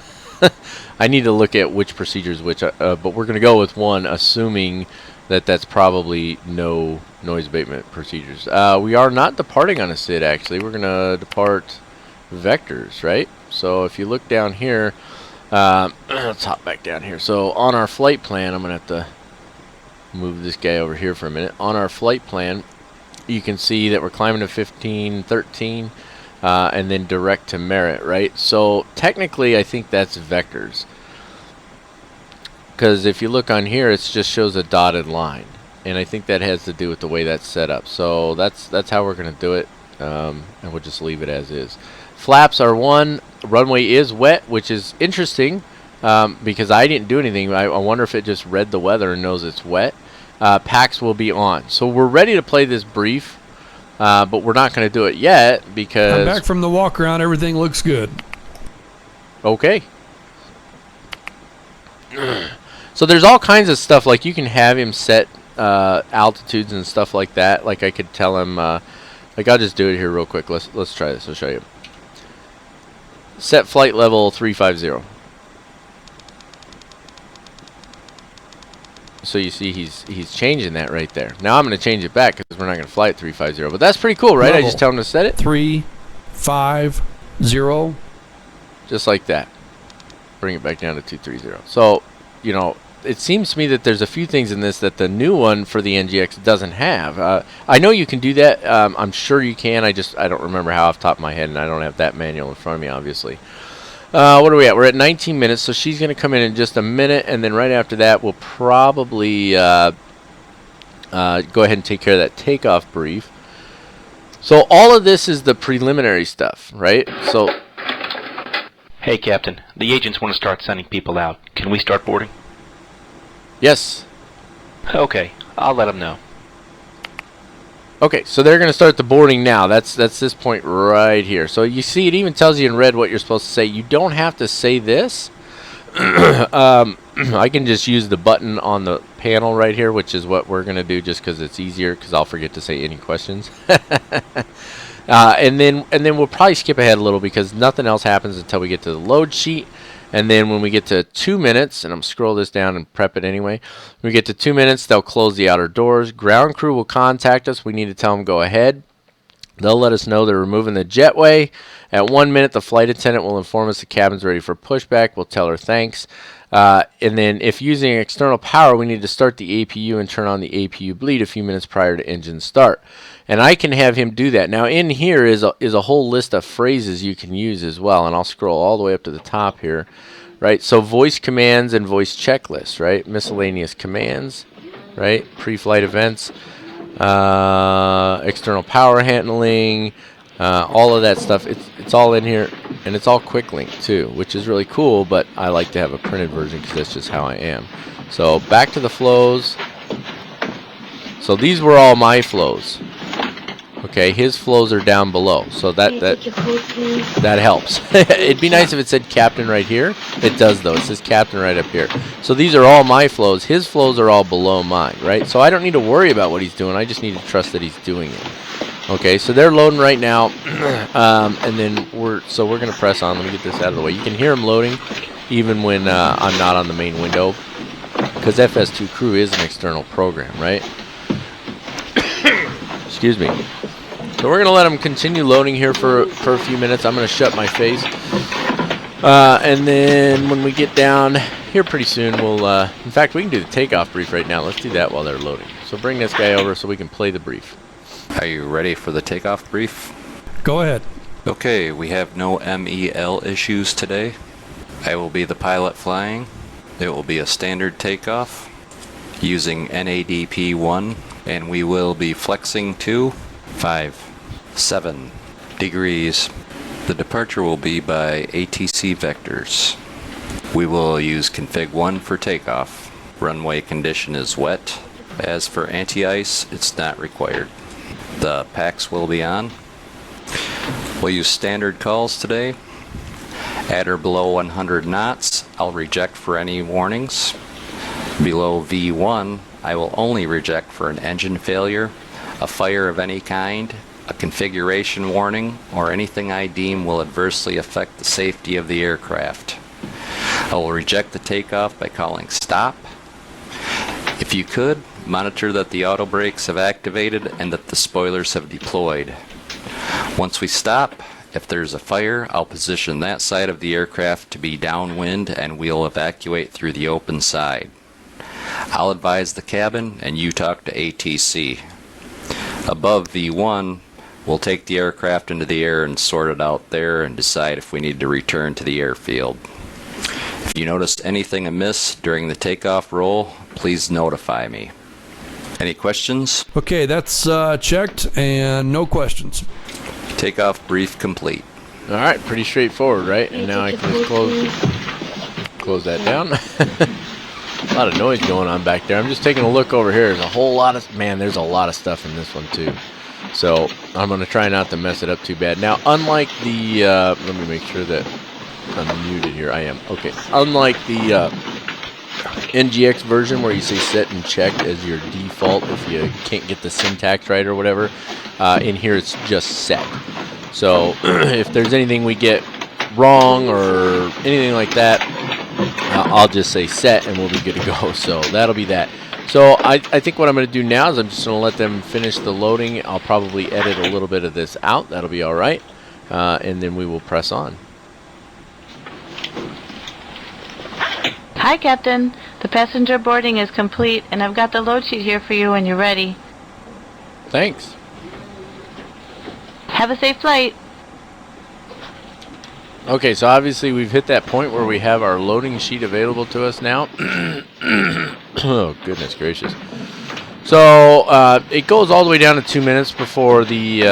I need to look at which procedures which, but we're going to go with one, assuming that that's probably no noise abatement procedures. We are not departing on a SID, actually. We're going to depart vectors, right? So if you look down here, let's hop back down here. So on our flight plan, I'm going to have to move this guy over here for a minute. On our flight plan, you can see that we're climbing to 1513. And then direct to merit, right? So technically, I think that's vectors. Because if you look on here, it just shows a dotted line. And I think that has to do with the way that's set up. So that's how we're going to do it. and we'll just leave it as is. Flaps are 1. Runway is wet, which is interesting because I didn't do anything. I wonder if it just read the weather and knows it's wet. Packs will be on. So we're ready to play this brief, but we're not going to do it yet because... I'm back from the walk around. Everything looks good. Okay. So there's all kinds of stuff. Like you can have him set altitudes and stuff like that. Like I could tell him... like I'll just do it here real quick. Let's try this. I'll show you. Set flight level 350. So you see he's changing that right there. Now I'm going to change it back because we're not going to fly at 350. But that's pretty cool, right? Level I just tell him to set it. 350. Just like that. Bring it back down to 230. So, you know, it seems to me that there's a few things in this that the new one for the NGX doesn't have. I know you can do that. I'm sure you can. I don't remember how off the top of my head, and I don't have that manual in front of me, obviously. What are we at? We're at 19 minutes, so she's going to come in just a minute, and then right after that, we'll probably go ahead and take care of that takeoff brief. So all of this is the preliminary stuff, right? So, hey, Captain. The agents want to start sending people out. Can we start boarding? yes. Okay, I'll let them know. Okay, so they're going to start the boarding now. That's this point right here. So you see, it even tells you in red what you're supposed to say. You don't have to say this. I can just use the button on the panel right here, which is what we're going to do just because it's easier, because I'll forget to say any questions. And then we'll probably skip ahead a little because nothing else happens until we get to the load sheet. And then when we get to 2 minutes, and I'm scroll this down and prep it anyway. When we get to 2 minutes, they'll close the outer doors. Ground crew will contact us. We need to tell them go ahead. They'll let us know they're removing the jetway. At 1 minute, the flight attendant will inform us the cabin's ready for pushback. We'll tell her thanks. And then if using external power, we need to start the APU and turn on the APU bleed a few minutes prior to engine start. And I can have him do that. Now in here is a whole list of phrases you can use as well. And I'll scroll all the way up to the top here. Right, so voice commands and voice checklists, right? Miscellaneous commands, right? Pre-flight events, external power handling, all of that stuff. It's all in here, and it's all quick link too, which is really cool. But I like to have a printed version because that's just how I am. So back to the flows. So these were all my flows. Okay, his flows are down below, so that helps. It'd be nice if it said captain right here. It does though. It says captain right up here. So these are all my flows. His flows are all below mine, right? So I don't need to worry about what he's doing. I just need to trust that he's doing it. Okay, so they're loading right now, and then we're going to press on. Let me get this out of the way. You can hear him loading even when I'm not on the main window, because FS2Crew is an external program, right? Excuse me. So we're going to let them continue loading here for a few minutes. I'm going to shut my face. And then when we get down here pretty soon, we'll... in fact, we can do the takeoff brief right now. Let's do that while they're loading. So bring this guy over so we can play the brief. Are you ready for the takeoff brief? Go ahead. Okay, we have no MEL issues today. I will be the pilot flying. It will be a standard takeoff using NADP-1, and we will be flexing to 57 degrees. The departure will be by ATC vectors. We will use config 1 for takeoff. Runway condition is wet. As for anti-ice, it's not required. The packs will be on. We'll use standard calls today. At or below 100 knots, I'll reject for any warnings. Below V1, I will only reject for an engine failure, a fire of any kind, a configuration warning, or anything I deem will adversely affect the safety of the aircraft. I will reject the takeoff by calling stop. If you could, monitor that the auto brakes have activated and that the spoilers have deployed. Once we stop, if there's a fire, I'll position that side of the aircraft to be downwind and we'll evacuate through the open side. I'll advise the cabin and you talk to ATC. Above V1, we'll take the aircraft into the air and sort it out there and decide if we need to return to the airfield. If you noticed anything amiss during the takeoff roll, please notify me. Any questions? Okay, that's checked and no questions. Takeoff brief complete. All right, pretty straightforward, right? And now I can just close that down. A lot of noise going on back there. I'm just taking a look over here. There's a whole lot of, man, there's a lot of stuff in this one too. So I'm going to try not to mess it up too bad. Now, unlike the, let me make sure that I'm muted here. I am. Okay. Unlike the NGX version where you say set and check as your default if you can't get the syntax right or whatever, in here it's just set. So if there's anything we get wrong or anything like that, I'll just say set and we'll be good to go. So that'll be that. So I think what I'm going to do now is I'm just going to let them finish the loading. I'll probably edit a little bit of this out. That'll be all right. And then we will press on. Hi, Captain. The passenger boarding is complete, and I've got the load sheet here for you when you're ready. Thanks. Have a safe flight. Okay, so obviously we've hit that point where we have our loading sheet available to us now. Oh, goodness gracious. So it goes all the way down to 2 minutes before the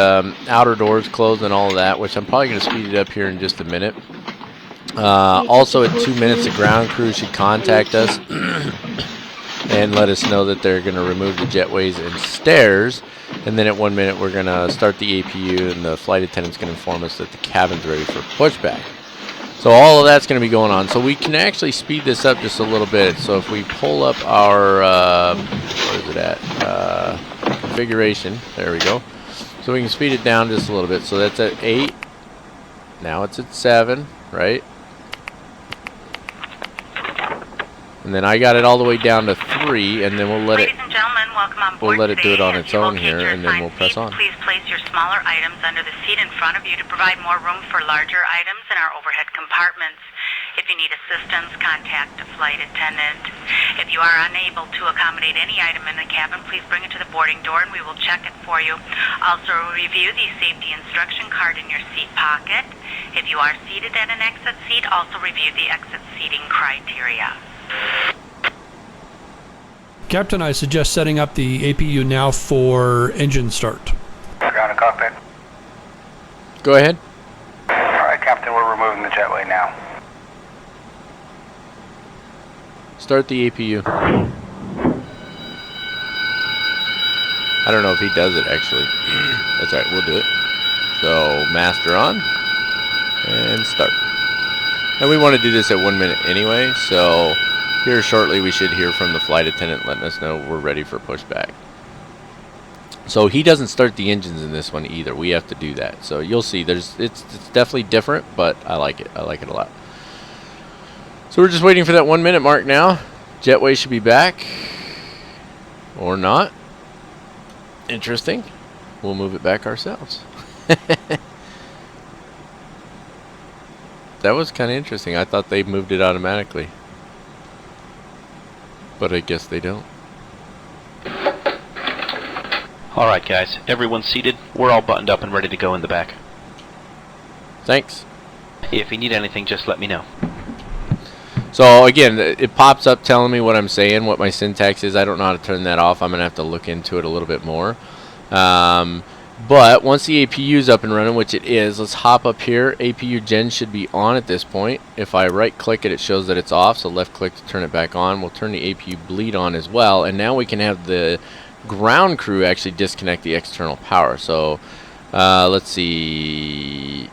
outer doors close and all of that, which I'm probably going to speed it up here in just a minute. Also at 2 minutes, the ground crew should contact us and let us know that they're going to remove the jetways and stairs. And then at 1 minute, we're going to start the APU, and the flight attendant's going to inform us that the cabin's ready for pushback. So all of that's going to be going on. So we can actually speed this up just a little bit. So if we pull up our, where is it at? Configuration. There we go. So we can speed it down just a little bit. So that's at 8. Now it's at 7, right? And then I got it all the way down to 3, and then we'll let it. Ladies and gentlemen, welcome on board. We'll let it do it on today. its As you own locate here, your and then we'll assigned press seat, on. Please place your smaller items under the seat in front of you to provide more room for larger items in our overhead compartments. If you need assistance, contact a flight attendant. If you are unable to accommodate any item in the cabin, please bring it to the boarding door and we will check it for you. Also, review the safety instruction card in your seat pocket. If you are seated at an exit seat, also review the exit seating criteria. Captain, I suggest setting up the APU now for engine start. Ground and cockpit. Go ahead. Alright, Captain, we're removing the jetway now. Start the APU. I don't know if he does it, actually. That's all right, we'll do it. So, master on. And start. And we want to do this at 1 minute anyway, so here shortly we should hear from the flight attendant letting us know we're ready for pushback. So he doesn't start the engines in this one either. We have to do that. So you'll see it's definitely different, but I like it. I like it a lot. So we're just waiting for that 1 minute mark now. Jetway should be back. Or not. Interesting. We'll move it back ourselves. That was kind of interesting. I thought they moved it automatically. But I guess they don't. Alright guys, everyone's seated. We're all buttoned up and ready to go in the back. Thanks. If you need anything, just let me know. So again, it pops up telling me what I'm saying, what my syntax is. I don't know how to turn that off. I'm going to have to look into it a little bit more. But once the APU is up and running, which it is, let's hop up here. APU gen should be on at this point. If I right click it, it shows that it's off, so left click to turn it back on. We'll turn the APU bleed on as well, and now we can have the ground crew actually disconnect the external power. So let's see.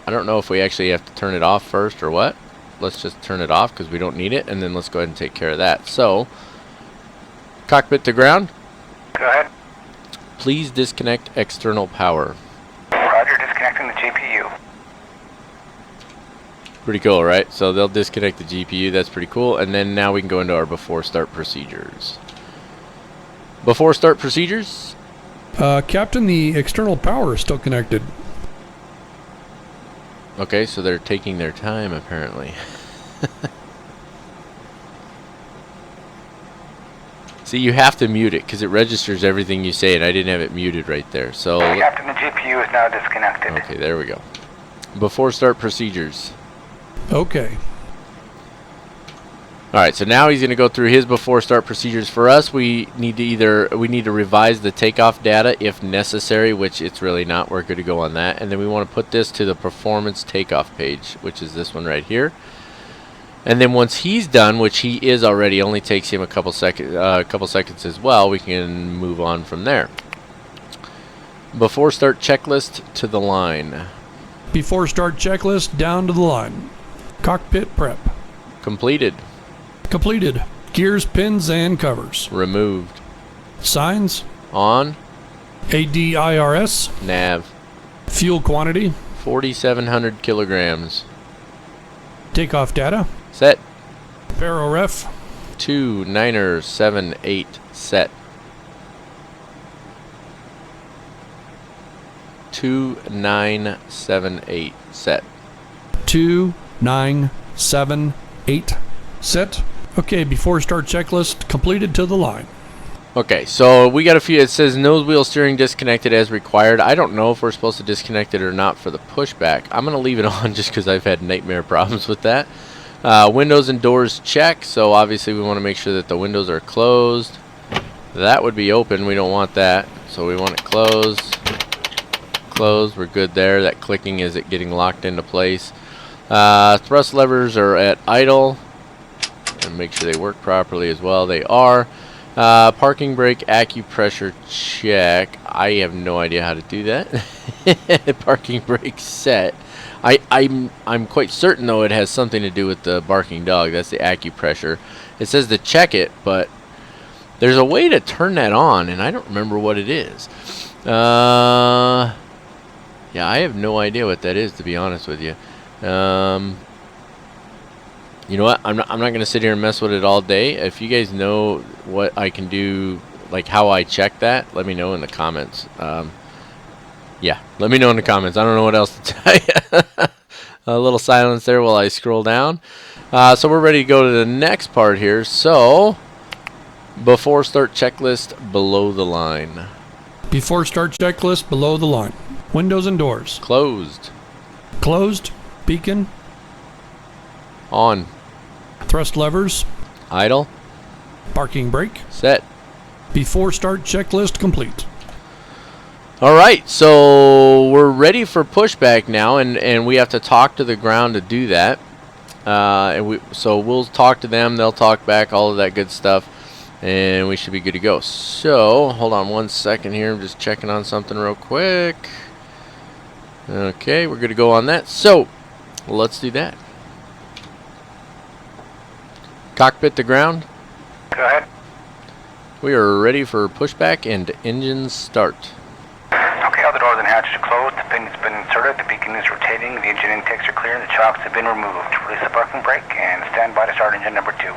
I don't know if we actually have to turn it off first or what. Let's just turn it off because we don't need it, and then let's go ahead and take care of that. So cockpit to ground. Go ahead. Please disconnect external power. Roger, disconnecting the GPU. Pretty cool, right? So they'll disconnect the GPU. That's pretty cool. And then now we can go into our before start procedures. Before start procedures? Captain, the external power is still connected. Okay, so they're taking their time apparently. See, you have to mute it because it registers everything you say, and I didn't have it muted right there. So, Captain, the GPU is now disconnected. okay, there we go. Before start procedures. Okay. Alright, so now he's going to go through his before start procedures. For us, we need to revise the takeoff data if necessary, which it's really not. We're good to go on that. And then we want to put this to the performance takeoff page, which is this one right here. And then once he's done, which he is already, only takes him a couple seconds as well, we can move on from there. Before start checklist to the line. Before start checklist down to the line. Cockpit prep. Completed. Completed. Gears, pins, and covers. Removed. Signs. On. ADIRS. Nav. Fuel quantity. 4,700 kilograms. Takeoff data. Set. Faro ref. 2978 set. 2978 set. 2978 set. Okay, before start checklist completed to the line. Okay, so we got a few. It says nose wheel steering disconnected as required. I don't know if we're supposed to disconnect it or not for the pushback. I'm going to leave it on just because I've had nightmare problems with that. Windows and doors check, so obviously we want to make sure that the windows are closed. That would be open. We don't want that, so we want it closed. Closed. We're good there. That clicking is it getting locked into place. Thrust levers are at idle. And make sure they work properly as well. They are. Parking brake acupressure check. I have no idea how to do that. Parking brake set. I'm quite certain though it has something to do with the barking dog. That's the acupressure. It says to check it, but there's a way to turn that on, and I don't remember what it is. Yeah, I have no idea what that is, to be honest with you. You know what? I'm not going to sit here and mess with it all day. If you guys know what I can do, like how I check that, let me know in the comments. Yeah, let me know in the comments. I don't know what else to tell you. A little silence there while I scroll down. So we're ready to go to the next part here. So, before start checklist below the line. Before start checklist below the line. Windows and doors. Closed. Closed. Beacon. On. Thrust levers. Idle. Parking brake. Set. Before start checklist complete. Alright, so we're ready for pushback now, and we have to talk to the ground to do that. So we'll talk to them, they'll talk back, all of that good stuff, and we should be good to go. So, hold on one second here, I'm just checking on something real quick. Okay, we're good to go on that. So, let's do that. Cockpit to ground. Go ahead. We are ready for pushback and engine start. Okay, all the doors and hatches are closed. The pin has been inserted. The beacon is rotating. The engine intakes are clear. And the chocks have been removed. Release the parking brake and stand by to start engine number 2.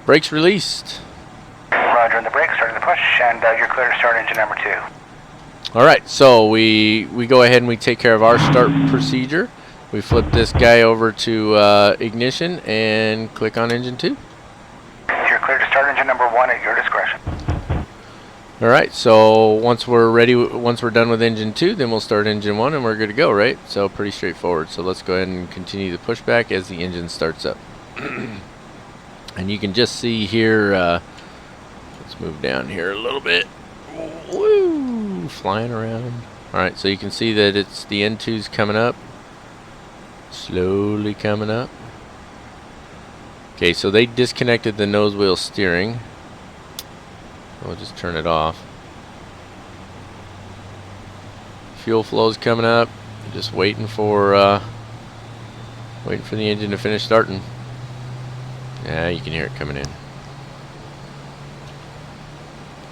Brakes released. Roger on the brake, starting the push, and you're clear to start engine number 2. Alright, so we go ahead and we take care of our start procedure. We flip this guy over to ignition and click on engine 2. You're clear to start engine number 1 at your discretion. Alright, so once we're ready, once we're done with engine 2, then we'll start engine 1 and we're good to go, right? So pretty straightforward. So let's go ahead and continue the pushback as the engine starts up. And you can just see here, let's move down here a little bit. Woo, flying around. Alright, so you can see that it's the N2's coming up. Slowly coming up. Okay, so they disconnected the nose wheel steering. We'll just turn it off. Fuel flow's coming up. Just waiting for the engine to finish starting. Yeah, you can hear it coming in.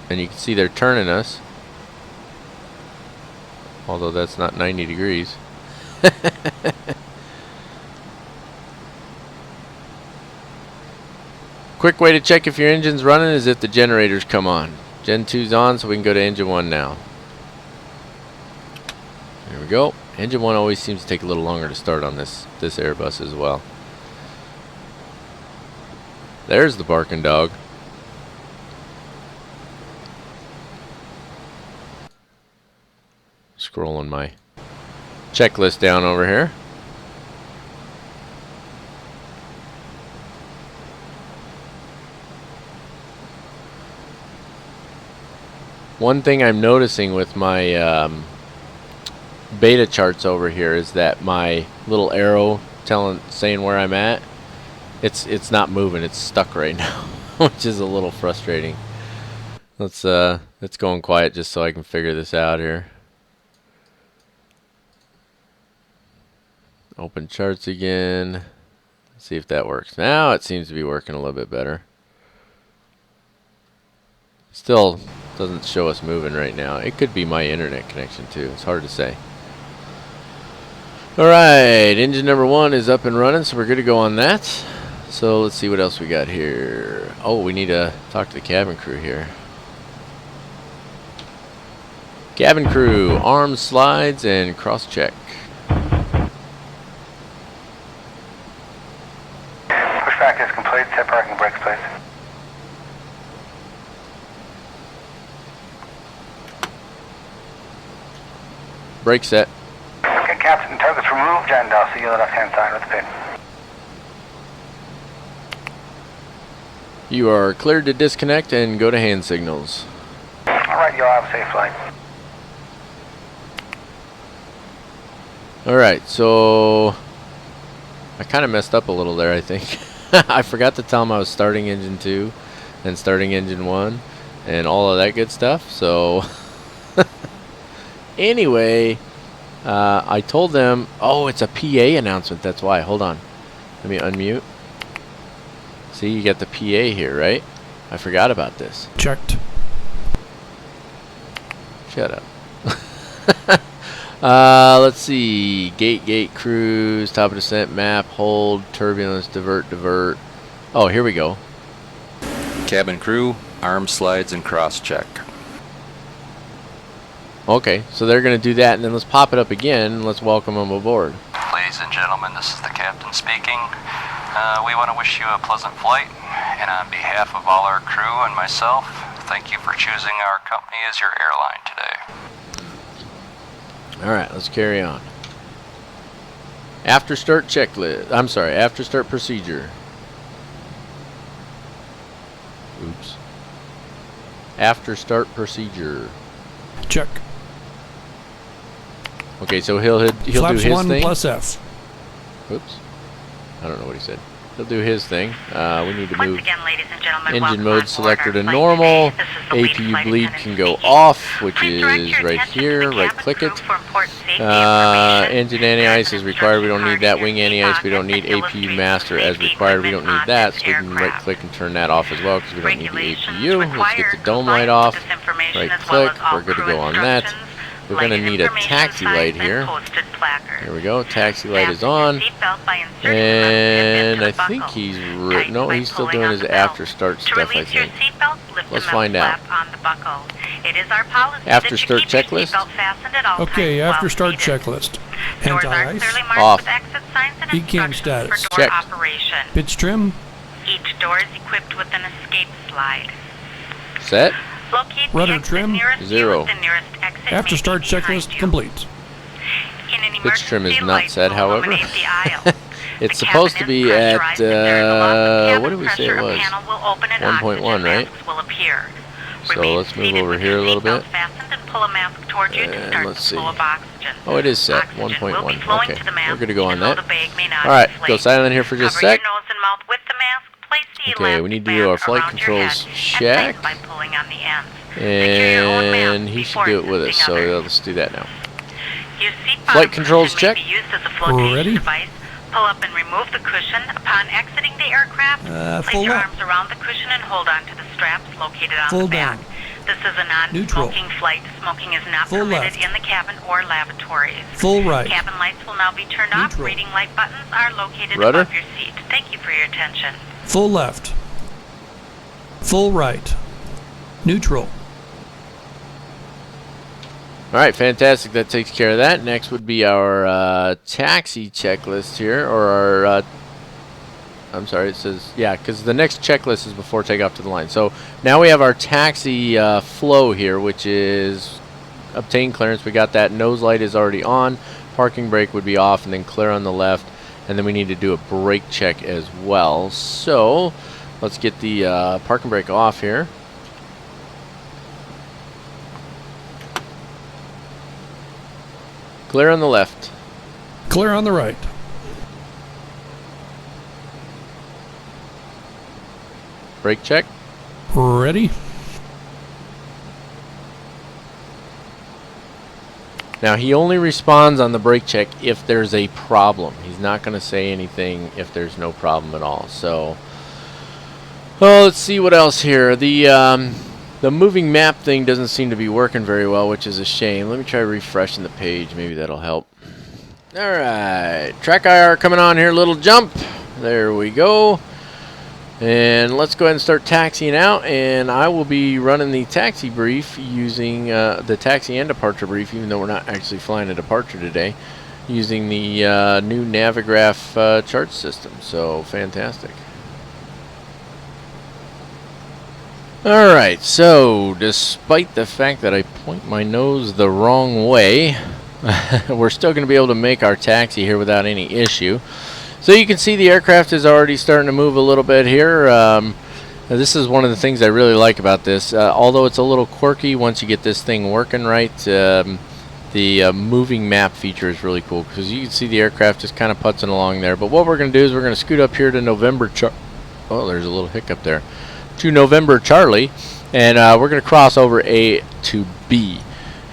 And you can see they're turning us. Although that's not 90 degrees. Quick way to check if your engine's running is if the generators come on. Gen 2's on, so we can go to engine 1 now. There we go. Engine 1 always seems to take a little longer to start on this Airbus as well. There's the barking dog. Scrolling my checklist down over here. One thing I'm noticing with my beta charts over here is that my little arrow saying where I'm at, it's not moving. It's stuck right now, which is a little frustrating. Let's go quiet just so I can figure this out here. Open charts again. See if that works. Now it seems to be working a little bit better. Still doesn't show us moving right now. It could be my internet connection too. It's hard to say. Alright, engine number 1 is up and running, so we're good to go on that. So let's see what else we got here. Oh, we need to talk to the cabin crew here. Cabin crew, arms, slides, and cross-check. Pushback is complete. Set parking brakes, please. Brake set. Okay, Captain, target's removed, and I'll see you on the left-hand side of the pit. You are cleared to disconnect and go to hand signals. Alright, you'll have a safe flight. Alright, so I kind of messed up a little there, I think. I forgot to tell him I was starting engine 2 and starting engine 1 and all of that good stuff. So anyway, I told them, oh, it's a PA announcement. That's why. Hold on. Let me unmute. See, you got the PA here, right? I forgot about this. Checked. Shut up. Let's see. Gate, cruise, top of descent, map, hold, turbulence, divert. Oh, here we go. Cabin crew, arm slides and cross check. Okay, so they're going to do that, and then let's pop it up again, and let's welcome them aboard. Ladies and gentlemen, this is the captain speaking. We want to wish you a pleasant flight, and on behalf of all our crew and myself, thank you for choosing our company as your airline today. Alright, let's carry on. After start checklist. I'm sorry, after start procedure. Oops. After start procedure. Check. Okay, so he'll do Flaps his 1 thing. plus F. Oops. I don't know what he said. He'll do his thing. We need to Once move again, ladies and gentlemen, engine welcome on mode board selector our to flight normal. today. This is the lead APU flight bleed attendant can go speaking. off, which Please direct is your right attention to here. the Right cabin click crew it. for important safety information. Engine anti-ice is required. We don't need that. Wing anti-ice. We don't need. APU master as required. We don't need that. So we can right click and turn that off as well because we don't need the APU. Let's get the dome light off. Right click. We're good to go on that. We're going to need a taxi light here. Here we go. Taxi light is on. And I think he's... No, he's still doing his after start stuff, I think. Let's find out. After start checklist. Okay, after start checklist. Anti-ice. Off. Ecam status. Checked. Pitch trim. Each door is equipped with an escape slide. Set. Locate Rudder the exit trim, nearest 0. you. The nearest exit After may start be behind checklist you. complete. In an Pitch trim is emergency, not lights set, will however. illuminate the aisle. It's The supposed to cabin be is at, pressurized if there is a loss of cabin what did we say it pressure, a was? panel will open and 1.1, oxygen right? masks will appear. So Remain let's move seated over with here your a little seatbelt bit. fastened and pull a mask toward you to And start let's the flow see. of oxygen. Oh, it is set. Oxygen will be 1.1. flowing Okay, to the mask, we're good to go on even though that. the bag may not Alright, go inflate. silent here for just a Cover sec. your nose and mouth with the mask. Place the Okay, we need to do our flight controls check. By pulling on the ends. And he should do it with us, so let's do that now. Your seat Flight bottom controls cushion may check. be used as a flotation Ready? device. Pull up and remove the cushion. Upon exiting the aircraft, place full your up. arms around the cushion and hold on to the straps located on Full the back. down. This is a Neutral. non-smoking flight. Smoking is not Full permitted left. in the cabin or lavatories. Full right. Cabin lights will now be turned off. Neutral. Reading light buttons are located Rudder. above your seat. Thank you for your attention. Full left. Full right. Neutral. Alright, fantastic. That takes care of that. Next would be our taxi checklist here, or our... I'm sorry, it says... Yeah, because the next checklist is before takeoff to the line. So now we have our taxi flow here, which is obtain clearance. We got that. Nose light is already on. Parking brake would be off, and then clear on the left. And then we need to do a brake check as well. So let's get the parking brake off here. Clear on the left. Clear on the right. Brake check. Ready? Now he only responds on the brake check if there's a problem. He's not going to say anything if there's no problem at all. So, oh, let's see what else here. The moving map thing doesn't seem to be working very well, which is a shame. Let me try refreshing the page. Maybe that'll help. All right, track IR coming on here. Little jump. There we go. And let's go ahead and start taxiing out, and I will be running the taxi brief using the taxi and departure brief, even though we're not actually flying a departure today, using the new Navigraph chart system. So fantastic. Alright, so despite the fact that I point my nose the wrong way, we're still going to be able to make our taxi here without any issue. So you can see the aircraft is already starting to move a little bit here. This is one of the things I really like about this. Although it's a little quirky once you get this thing working right, the moving map feature is really cool because you can see the aircraft just kind of putzing along there. But what we're going to do is we're going to scoot up here to November oh, there's a little hiccup there. To November Charlie, and we're going to cross over A to B.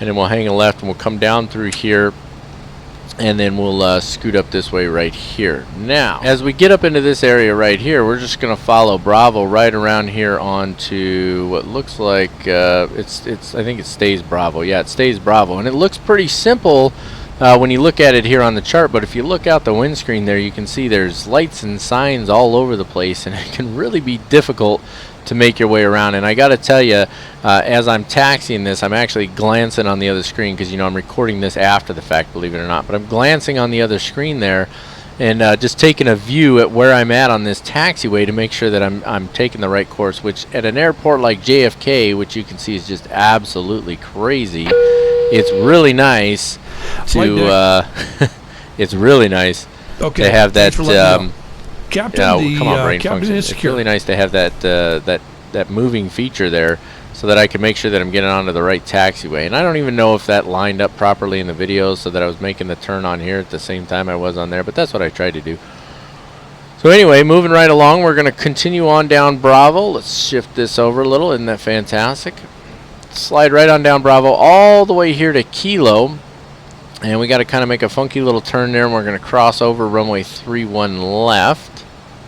And then we'll hang a left and we'll come down through here. And then we'll scoot up this way right here. Now, as we get up into this area right here, we're just going to follow Bravo right around here onto what looks like I think it stays Bravo. Yeah, it stays Bravo, and it looks pretty simple when you look at it here on the chart. But if you look out the windscreen there, you can see there's lights and signs all over the place, and it can really be difficult to make your way around. And I got to tell you, as I'm taxiing this, I'm actually glancing on the other screen because, you know, I'm recording this after the fact, believe it or not. But I'm glancing on the other screen there and just taking a view at where I'm at on this taxiway to make sure that I'm taking the right course, which at an airport like JFK, which you can see is just absolutely crazy, it's really nice to it's really nice to have that Captain, come on, brain Captain function. is It's secure. really nice to have that that moving feature there, so that I can make sure that I'm getting onto the right taxiway. And I don't even know if that lined up properly in the video, so that I was making the turn on here at the same time I was on there. But that's what I tried to do. So anyway, moving right along, we're going to continue on down Bravo. Let's shift this over a little. Isn't that fantastic? Slide right on down Bravo all the way here to Kilo. And we got to kind of make a funky little turn there, and we're going to cross over runway 31 left,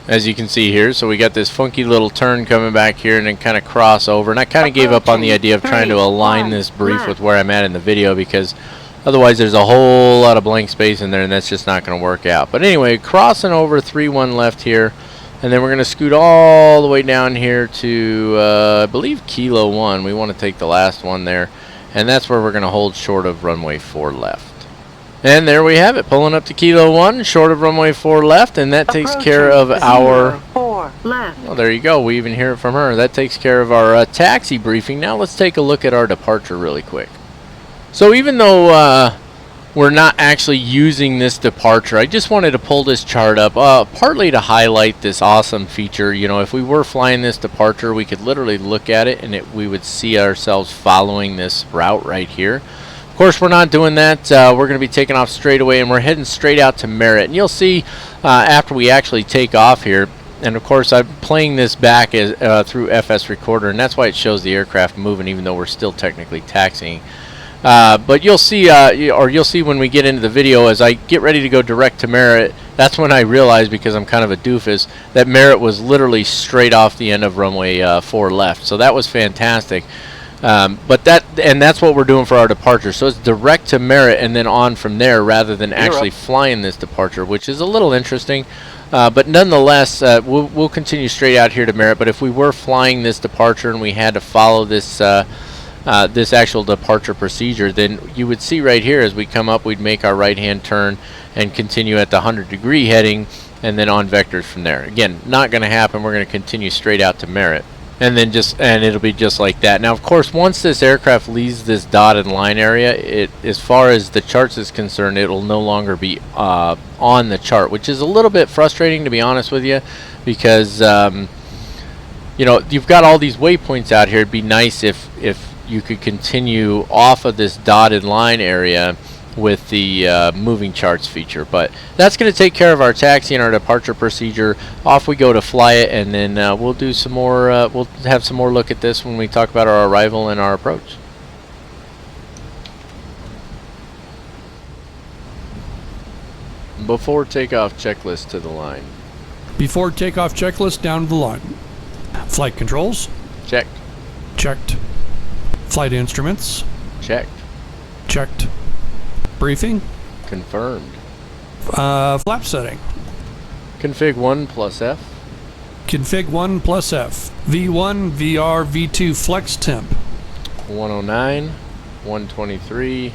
as you can see here. So we got this funky little turn coming back here and then kind of cross over. And I kind of gave up on the idea of trying to align this brief with where I'm at in the video, because otherwise there's a whole lot of blank space in there, and that's just not going to work out. But anyway, crossing over 31 left here, and then we're going to scoot all the way down here to, I believe, Kilo 1. We want to take the last one there, and that's where we're going to hold short of runway 4 left. And there we have it, pulling up to Kilo 1, short of runway 4 left, and that takes care of our... 4 left. Well, there you go. We even hear it from her. That takes care of our taxi briefing. Now let's take a look at our departure really quick. So even though we're not actually using this departure, I just wanted to pull this chart up, partly to highlight this awesome feature. You know, if we were flying this departure, we could literally look at it, and we would see ourselves following this route right here. Of course, we're not doing that. We're going to be taking off straight away, and we're heading straight out to Merritt. And you'll see after we actually take off here, and of course I'm playing this back as, through FS Recorder, and that's why it shows the aircraft moving even though we're still technically taxiing. But you'll see, you'll see when we get into the video, as I get ready to go direct to Merritt, that's when I realized, because I'm kind of a doofus, that Merritt was literally straight off the end of runway 4 left. So that was fantastic. But that's what we're doing for our departure. So it's direct to Merritt and then on from there, rather than actually flying this departure, which is a little interesting. But nonetheless, we'll continue straight out here to Merritt. But if we were flying this departure and we had to follow this this actual departure procedure, then you would see right here as we come up, we'd make our right-hand turn and continue at the 100-degree heading, and then on vectors from there. Again, not going to happen. We're going to continue straight out to Merritt. And then it'll be just like that. Now, of course, once this aircraft leaves this dotted line area, as far as the charts is concerned, it'll no longer be on the chart, which is a little bit frustrating, to be honest with you, because you know, you've got all these waypoints out here. It'd be nice if you could continue off of this dotted line area with the moving charts feature. But that's going to take care of our taxi and our departure procedure. Off we go to fly it, and then we'll do some more. We'll have some more look at this when we talk about our arrival and our approach. Before takeoff checklist to the line. Before takeoff checklist down to the line. Flight controls. Checked. Checked. Flight instruments. Checked. Checked. Briefing. Confirmed. Flap setting. Config 1 plus F. Config 1 plus F. V1, VR, V2 flex temp. 109, 123,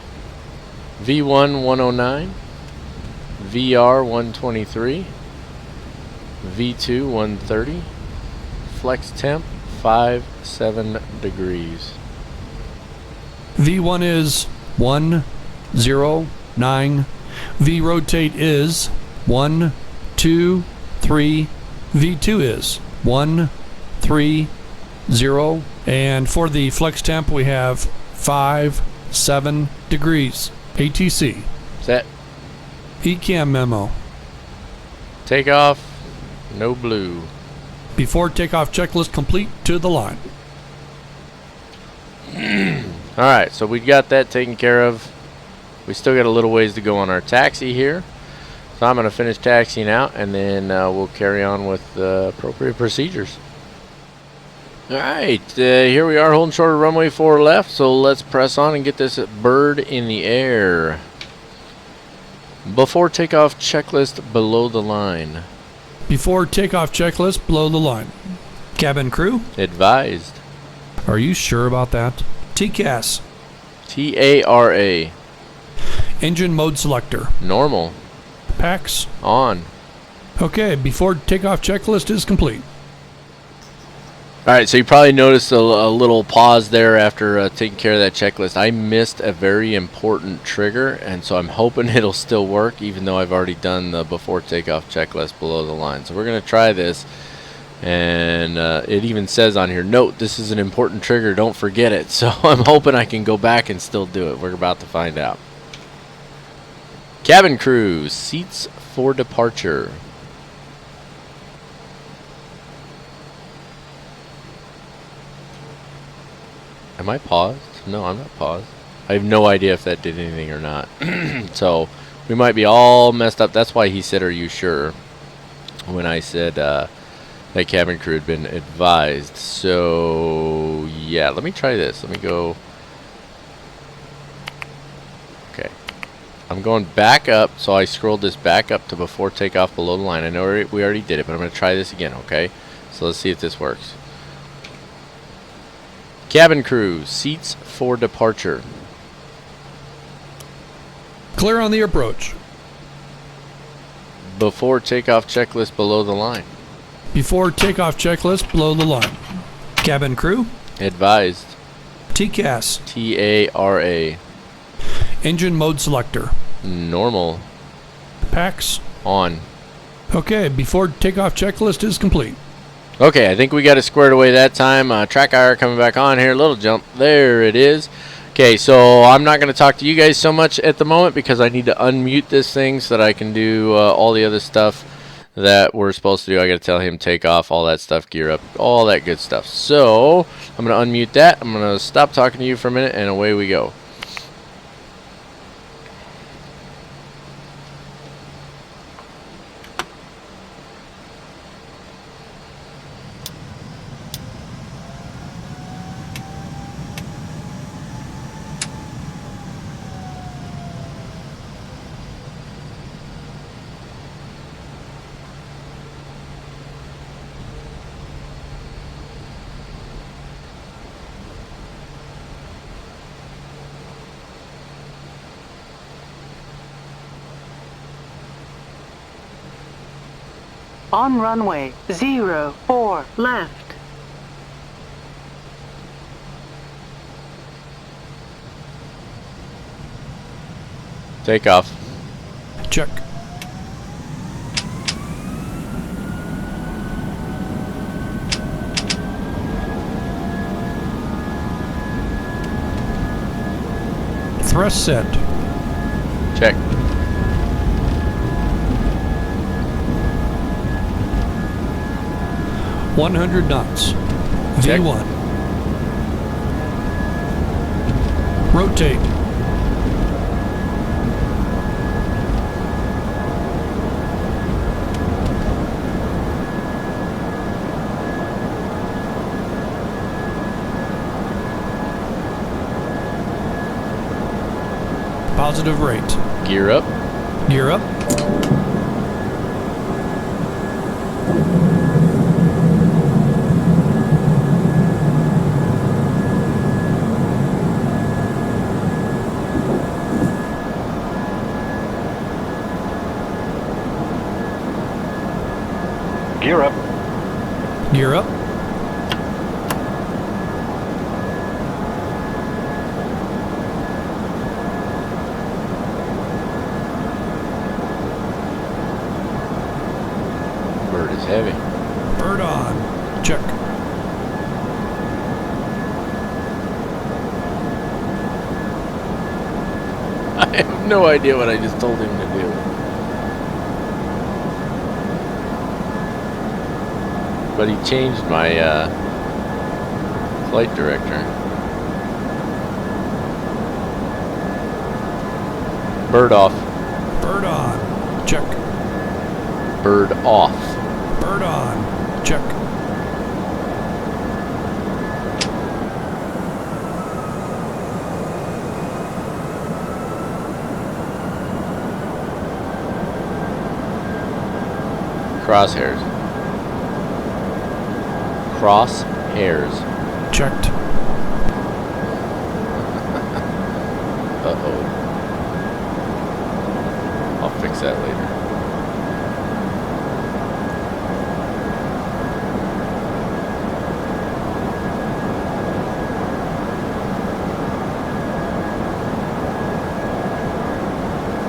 V1 109, VR 123, V2 130, flex temp 57 degrees. V1 is 109. V rotate is 1, 2, 3. V2 is 1, 3, 0. And for the flex temp, we have 5, 7 degrees. ATC. Set. ECAM memo. Takeoff. No blue. Before takeoff checklist complete to the line. Alright, so we got that taken care of. We still got a little ways to go on our taxi here. So I'm going to finish taxiing out, and then we'll carry on with the appropriate procedures. Alright, here we are holding short of runway 4 left, so let's press on and get this bird in the air. Before takeoff checklist below the line. Before takeoff checklist below the line. Cabin crew? Advised. Are you sure about that? TCAS. TARA. Engine mode selector. Normal. PAX. On. Okay, before takeoff checklist is complete. Alright, so you probably noticed a little pause there after taking care of that checklist. I missed a very important trigger, and so I'm hoping it'll still work, even though I've already done the before takeoff checklist below the line. So we're going to try this, and it even says on here, note, this is an important trigger, don't forget it. So I'm hoping I can go back and still do it. We're about to find out. Cabin crew, seats for departure. Am I paused? No, I'm not paused. I have no idea if that did anything or not. So we might be all messed up. That's why he said, are you sure? When I said that cabin crew had been advised. So yeah, let me try this. Let me go. Okay. I'm going back up. So I scrolled this back up to before takeoff below the line. I know we already did it, but I'm going to try this again, okay? So let's see if this works. Cabin crew, seats for departure. Clear on the approach. Before takeoff checklist below the line. Before takeoff checklist below the line. Cabin crew. Advised. TCAS. TARA. Engine mode selector. Normal. PAX. On. Okay, before takeoff checklist is complete. Okay, I think we got it squared away that time. Track IR coming back on here. Little jump. There it is. Okay, so I'm not going to talk to you guys so much at the moment because I need to unmute this thing so that I can do all the other stuff that we're supposed to do. I got to tell him take off, all that stuff, gear up, all that good stuff. So I'm going to unmute that. I'm going to stop talking to you for a minute, and away we go. On runway 04 left. Take off. Check. Thrust set. Check. $100 knots. Check. V1. Rotate. Positive rate. Gear up. Gear up. Gear up. Gear up. Bird is heavy. Bird on. Check. I have no idea what I just told him to do. But he changed my flight director. Bird off. Bird on. Check. Bird off. Bird on. Check. Crosshairs. Crosshairs. Checked. Uh-oh. I'll fix that later.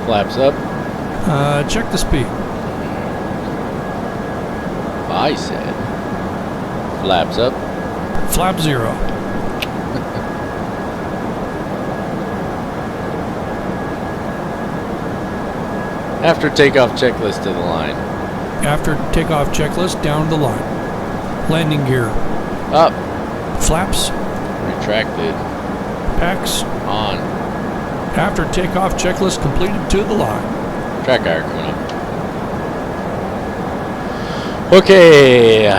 Flaps up. Check the speed. I said. Flaps up. Flap 0. After takeoff checklist to the line. After takeoff checklist, down the line. Landing gear. Up. Flaps. Retracted. Packs. On. After takeoff checklist completed, to the line. Track hour coming up. Okay.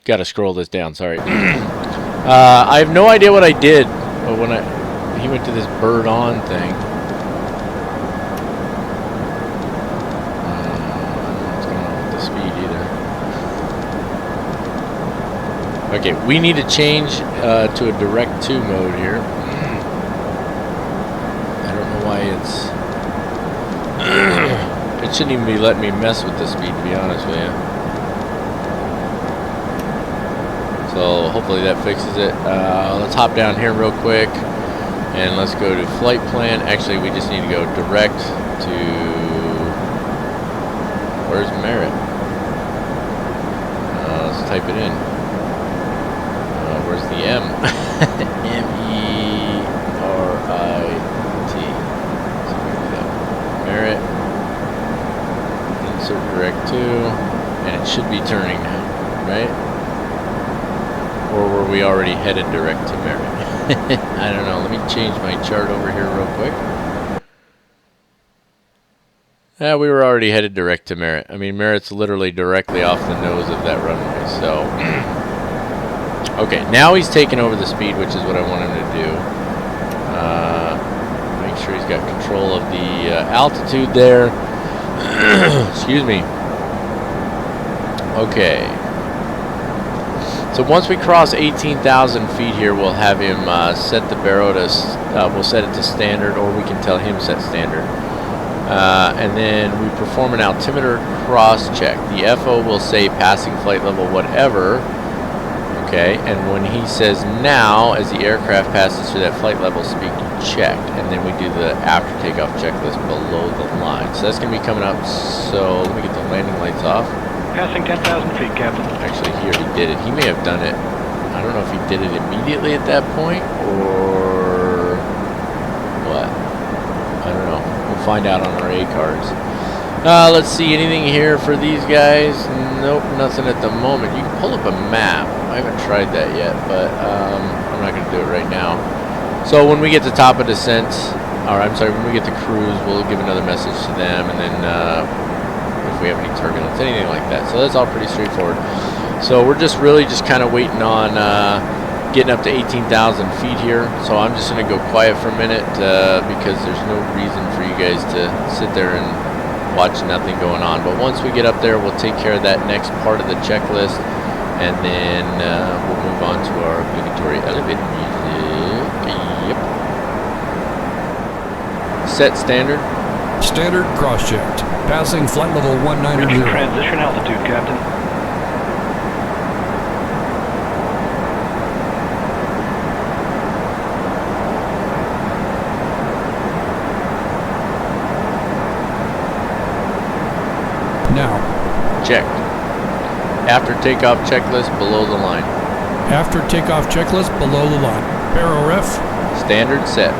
Gotta scroll this down, sorry. I have no idea what I did when he went to this bird on thing. What's going on with the speed either. Okay, we need to change to a direct to mode here. I don't know why it's... It shouldn't even be letting me mess with the speed, to be honest with you. So hopefully that fixes it. Let's hop down here real quick and let's go to flight plan. Actually, we just need to go direct to... Where's Merritt? Let's type it in. Where's the M? M-E-R-I-T. So we do that. Merritt. Insert direct to. And it should be turning now, right? Or were we already headed direct to Merritt? I don't know. Let me change my chart over here real quick. Yeah, we were already headed direct to Merritt. I mean, Merritt's literally directly off the nose of that runway, so... Okay, now he's taking over the speed, which is what I want him to do. Make sure he's got control of the altitude there. Excuse me. Okay. So once we cross 18,000 feet here, we'll have him set the baro to, we'll set it to standard, or we can tell him set standard. And then we perform an altimeter cross check. The FO will say passing flight level whatever. Okay, and when he says now, as the aircraft passes through that flight level, speed checked. And then we do the after takeoff checklist below the line. So that's going to be coming up. So let me get the landing lights off. Passing 10,000 feet, Captain. Actually, he already did it. He may have done it. I don't know if he did it immediately at that point or what. find out on our A cards. Let's see, anything here for these guys? Nope, nothing at the moment. You can pull up a map. I haven't tried that yet, but I'm not going to do it right now. So when we get to top of descent, or I'm sorry, when we get to cruise, we'll give another message to them, and then if we have any turbulence, anything like that. So that's all pretty straightforward. So we're just really just kind of waiting on getting up to 18,000 feet here. So I'm just going to go quiet for a minute because there's no reason for you guys to sit there and watch nothing going on. But once we get up there, we'll take care of that next part of the checklist, and then we'll move on to our obligatory elevator music. Yep. Set standard. Standard cross-checked. Passing flight level 190. Reaching transition altitude, Captain. Now. Checked. After takeoff checklist below the line. After takeoff checklist below the line. Para ref. Standard set.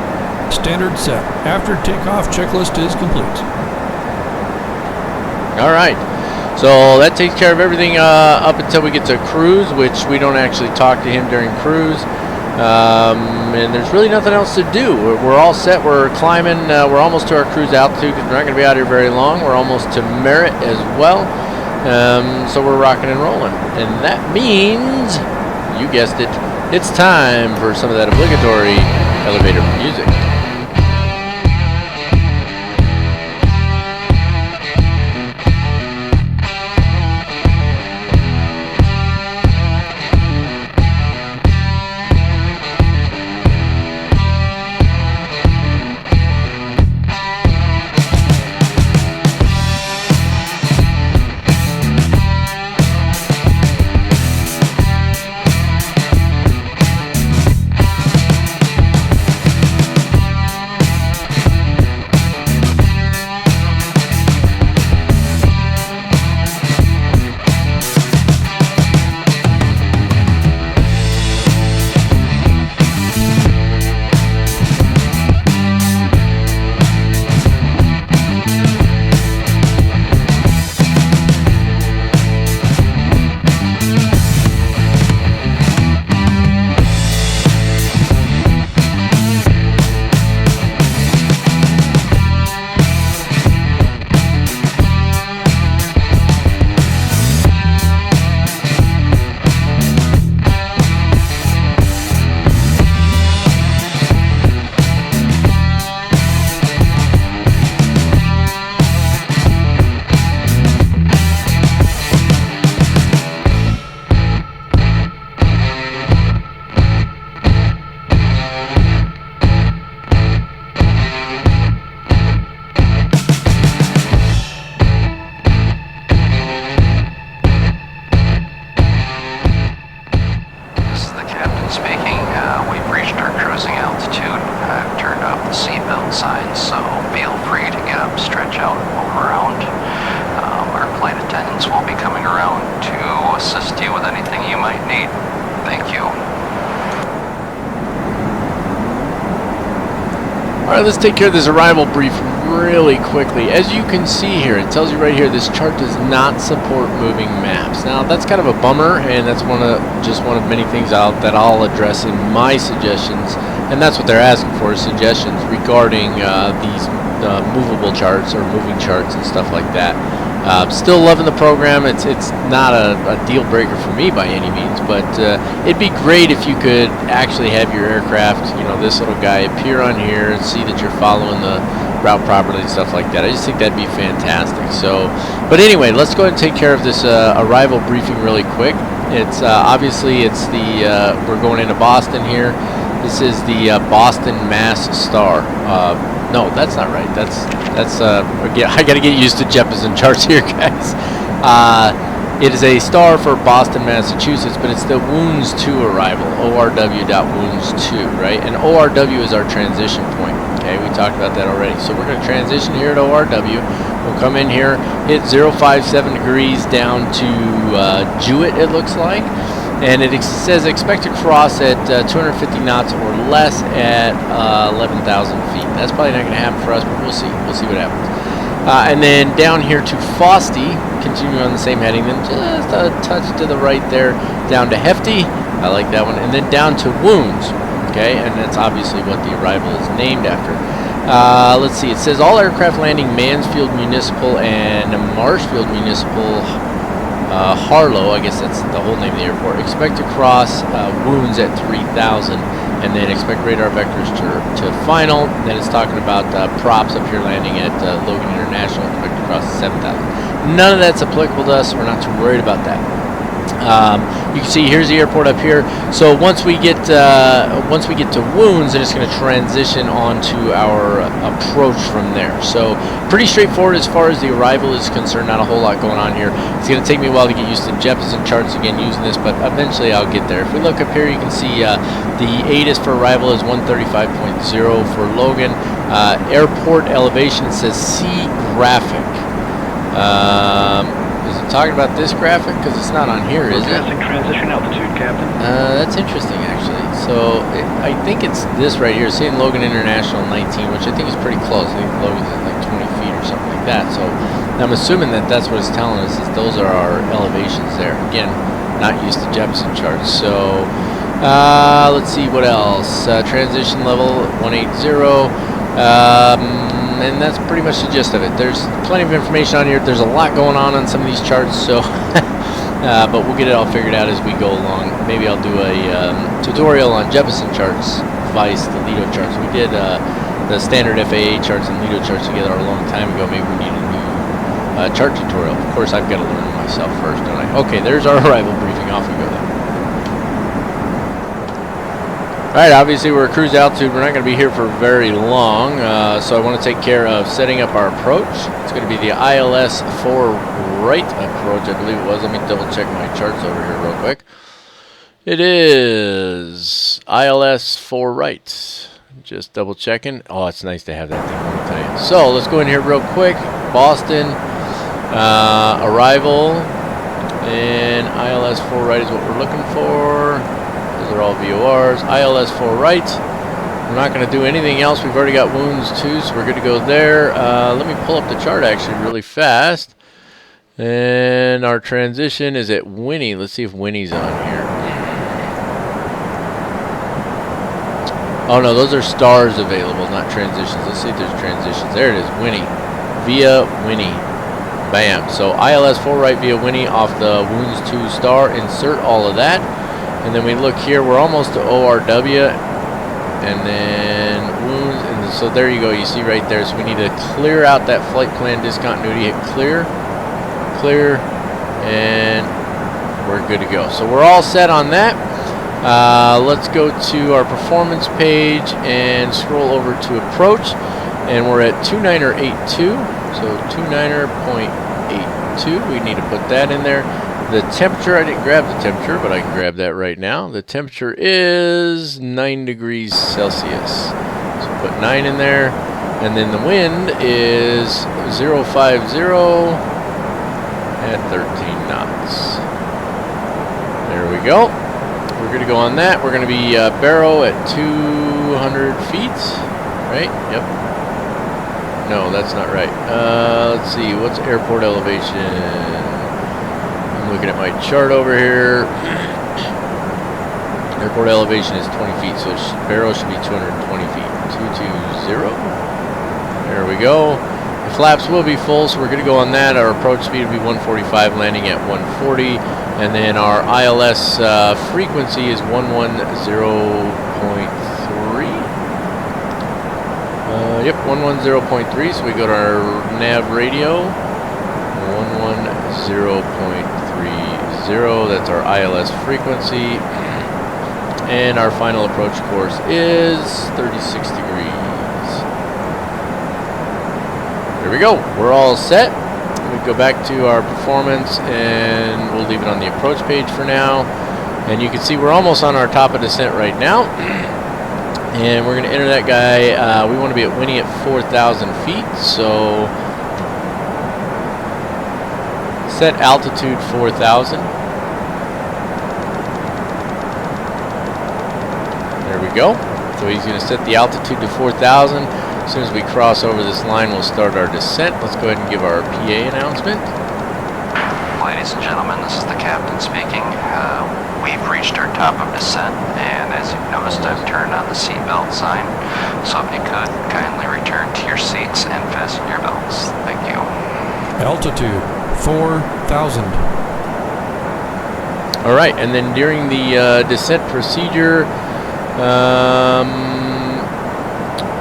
Standard set. After takeoff checklist is complete. Alright. So that takes care of everything up until we get to cruise, which we don't actually talk to him during cruise. And there's really nothing else to do. We're all set. We're climbing. We're almost to our cruise altitude because we're not going to be out here very long. We're almost to Merit as well. So we're rocking and rolling. And that means, you guessed it, it's time for some of that obligatory elevator music. Alright, let's take care of this arrival brief really quickly. As you can see here, it tells you right here, this chart does not support moving maps. Now, that's kind of a bummer, and that's just one of many things that I'll address in my suggestions. And that's what they're asking for, is suggestions regarding these movable charts or moving charts and stuff like that. Still loving the program. It's not a deal breaker for me by any means, but it'd be great if you could actually have your aircraft, you know, this little guy, appear on here and see that you're following the route properly and stuff like that. I just think that'd be fantastic. So, but anyway, let's go ahead and take care of this arrival briefing really quick. It's obviously we're going into Boston here. This is the Boston Mass Star. No, that's not right. Again, I got to get used to Jeppesen charts here, guys. It is a star for Boston, Massachusetts, but it's the Wounds 2 arrival, ORW.Wounds 2, right? And ORW is our transition point. Okay, we talked about that already. So we're going to transition here at ORW. We'll come in here, hit 057 degrees down to Jewett, it looks like. And it says expect to cross at 250 knots or less at 11,000 feet. That's probably not going to happen for us, but we'll see. We'll see what happens. And then down here to Fosty, continuing on the same heading, then just a touch to the right there, down to Hefty. I like that one. And then down to Wounds. Okay, and that's obviously what the arrival is named after. Let's see. It says all aircraft landing Mansfield Municipal and Marshfield Municipal. Harlow, I guess that's the whole name of the airport. Expect to cross Wounds at 3,000, and then expect radar vectors to final. Then it's talking about props up here landing at Logan International. Expect to cross 7,000. None of that's applicable to us, so we're not too worried about that. You can see here's the airport up here. So once we get to Wounds, then it's going to transition onto our approach from there. So pretty straightforward as far as the arrival is concerned. Not a whole lot going on here. It's going to take me a while to get used to Jeppesen charts again using this, but eventually I'll get there. If we look up here, you can see the ATIS for arrival is 135.0 for Logan. Airport elevation, it says C graphic. Is it talking about this graphic? Because it's not on here, is it? Forecasting transition altitude, Captain. That's interesting, actually. So I think it's this right here, saying Logan International 19, which I think is pretty close. I think Logan's at like 20 feet or something like that. So I'm assuming that that's what it's telling us, is those are our elevations there. Again, not used to Jeppesen charts. So let's see what else. Transition level 180. And that's pretty much the gist of it. There's plenty of information on here. There's a lot going on some of these charts, so but we'll get it all figured out as we go along. Maybe I'll do a tutorial on Jeppesen charts, vice the Lido charts. We did the standard FAA charts and Lido charts together a long time ago. Maybe we need a new chart tutorial. Of course, I've got to learn it myself first, don't I? Okay, there's our arrival briefing. Off we go then. Alright, obviously we're at cruise altitude. We're not going to be here for very long, so I want to take care of setting up our approach. It's going to be the ILS 4 right approach, I believe it was. Let me double check my charts over here real quick. It is ILS 4 right. Just double checking. Oh, it's nice to have that thing, let me tell you. So let's go in here real quick. Boston, arrival, and ILS 4 right is what we're looking for. Those are all VORs. ILS 4 right. We're not going to do anything else. We've already got Wounds too, so we're good to go there. Let me pull up the chart actually really fast. And our transition is at Winnie. Let's see if Winnie's on here. Oh no, those are stars available, not transitions. Let's see if there's transitions. There it is, Winnie. Via Winnie. Bam. So ILS 4 right via Winnie off the Wounds 2 star. Insert all of that. And then we look here, we're almost to ORW, and then Wounds, and so there you go, you see right there. So we need to clear out that flight plan discontinuity, hit clear, clear, and we're good to go. So we're all set on that. Let's go to our performance page and scroll over to approach, and we're at 29er82, so 29er.82, we need to put that in there. The temperature, I didn't grab the temperature, but I can grab that right now. The temperature is 9 degrees Celsius. So put 9 in there. And then the wind is 050 at 13 knots. There we go. We're going to go on that. We're going to be Barrow at 200 feet. Right? Yep. No, that's not right. Let's see. What's airport elevation? Looking at my chart over here. Airport elevation is 20 feet, so Barrow should be 220 feet. 220. There we go. The flaps will be full, so we're going to go on that. Our approach speed will be 145, landing at 140. And then our ILS frequency is 110.3. Yep, 110.3. So we go to our nav radio. 110.3. That's our ILS frequency, and our final approach course is 36 degrees. There we go. We're all set. We go back to our performance, and we'll leave it on the approach page for now. And you can see we're almost on our top of descent right now, and we're going to enter that guy. We want to be at Winnie at 4,000 feet, so set altitude 4,000. to go. So he's going to set the altitude to 4,000. As soon as we cross over this line, we'll start our descent. Let's go ahead and give our PA announcement. Ladies and gentlemen, this is the captain speaking. We've reached our top of descent, and as you've noticed, I've turned on the seatbelt sign. So if you could, kindly return to your seats and fasten your belts. Thank you. Altitude 4,000. All right, and then during the descent procedure,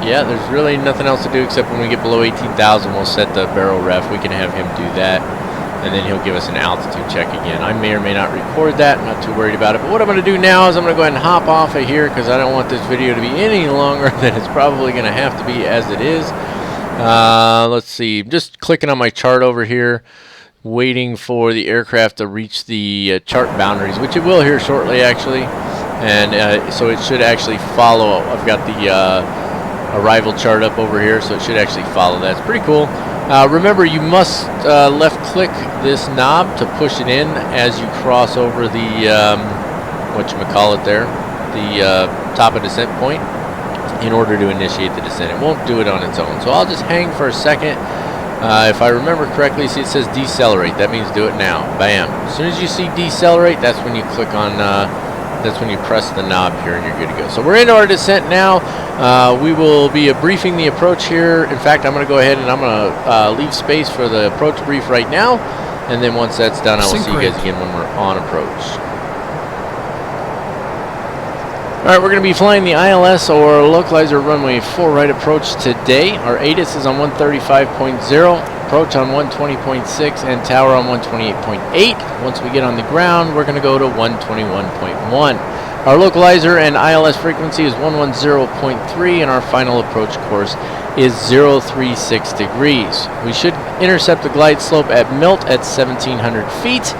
yeah, there's really nothing else to do except when we get below 18,000, we'll set the barrel ref. We can have him do that, and then he'll give us an altitude check again. I may or may not record that, not too worried about it. But what I'm going to do now is I'm going to go ahead and hop off of here because I don't want this video to be any longer than it's probably going to have to be as it is. Let's see, just clicking on my chart over here, waiting for the aircraft to reach the chart boundaries, which it will here shortly actually. And so it should actually follow. I've got the arrival chart up over here, so it should actually follow that. It's pretty cool. Remember, you must left click this knob to push it in as you cross over the whatchamacallit there, the top of descent point, in order to initiate the descent. It won't do it on its own. So I'll just hang for a second. If I remember correctly, see it says decelerate. That means do it now. Bam. As soon as you see decelerate, that's when you click on that's when you press the knob here and you're good to go. So we're into our descent now. We will be briefing the approach here. In fact, I'm going to go ahead and I'm going to leave space for the approach brief right now. And then once that's done, I will see you guys again when we're on approach. All right, we're going to be flying the ILS or localizer runway 4 right approach today. Our ATIS is on 135.0. Approach on 120.6 and tower on 128.8. Once we get on the ground, we're going to go to 121.1. Our localizer and ILS frequency is 110.3, and our final approach course is 036 degrees. We should intercept the glide slope at Milt at 1,700 feet.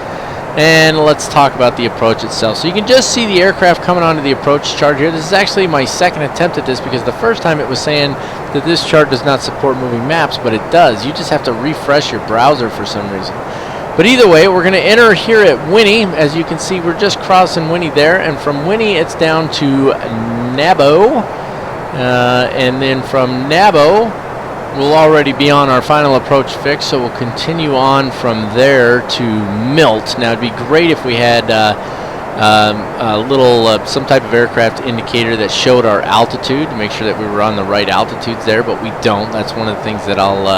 And let's talk about the approach itself. So you can just see the aircraft coming onto the approach chart here. This is actually my second attempt at this because the first time it was saying that this chart does not support moving maps, but it does. You just have to refresh your browser for some reason. But either way, we're going to enter here at Winnie. As you can see, we're just crossing Winnie there, and from Winnie it's down to Nabo, and then from Nabo we'll already be on our final approach fix, so we'll continue on from there to Milt. Now it'd be great if we had a little some type of aircraft indicator that showed our altitude to make sure that we were on the right altitudes there, but we don't. That's one of the things that I'll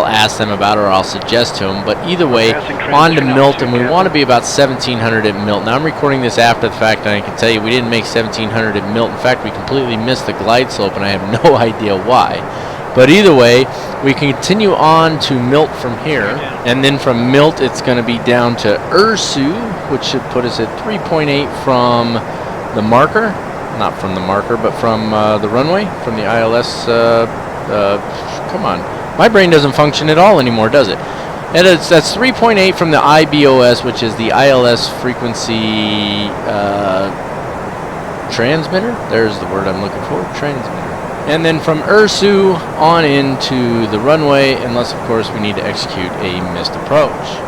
ask them about, or I'll suggest to them. But either way, on to Milt, and we want to be about 1,700 at Milt. Now I'm recording this after the fact, and I can tell you we didn't make 1,700 at Milt. In fact, we completely missed the glide slope, and I have no idea why. But either way, we continue on to Milt from here, and then from Milt it's going to be down to Ursu, which should put us at 3.8 from the marker, not from the marker, but from the runway, from the ILS. Come on, my brain doesn't function at all anymore, does it? That's 3.8 from the IBOS, which is the ILS frequency transmitter. There's the word I'm looking for, transmitter. And then from Ursu on into the runway, unless of course we need to execute a missed approach.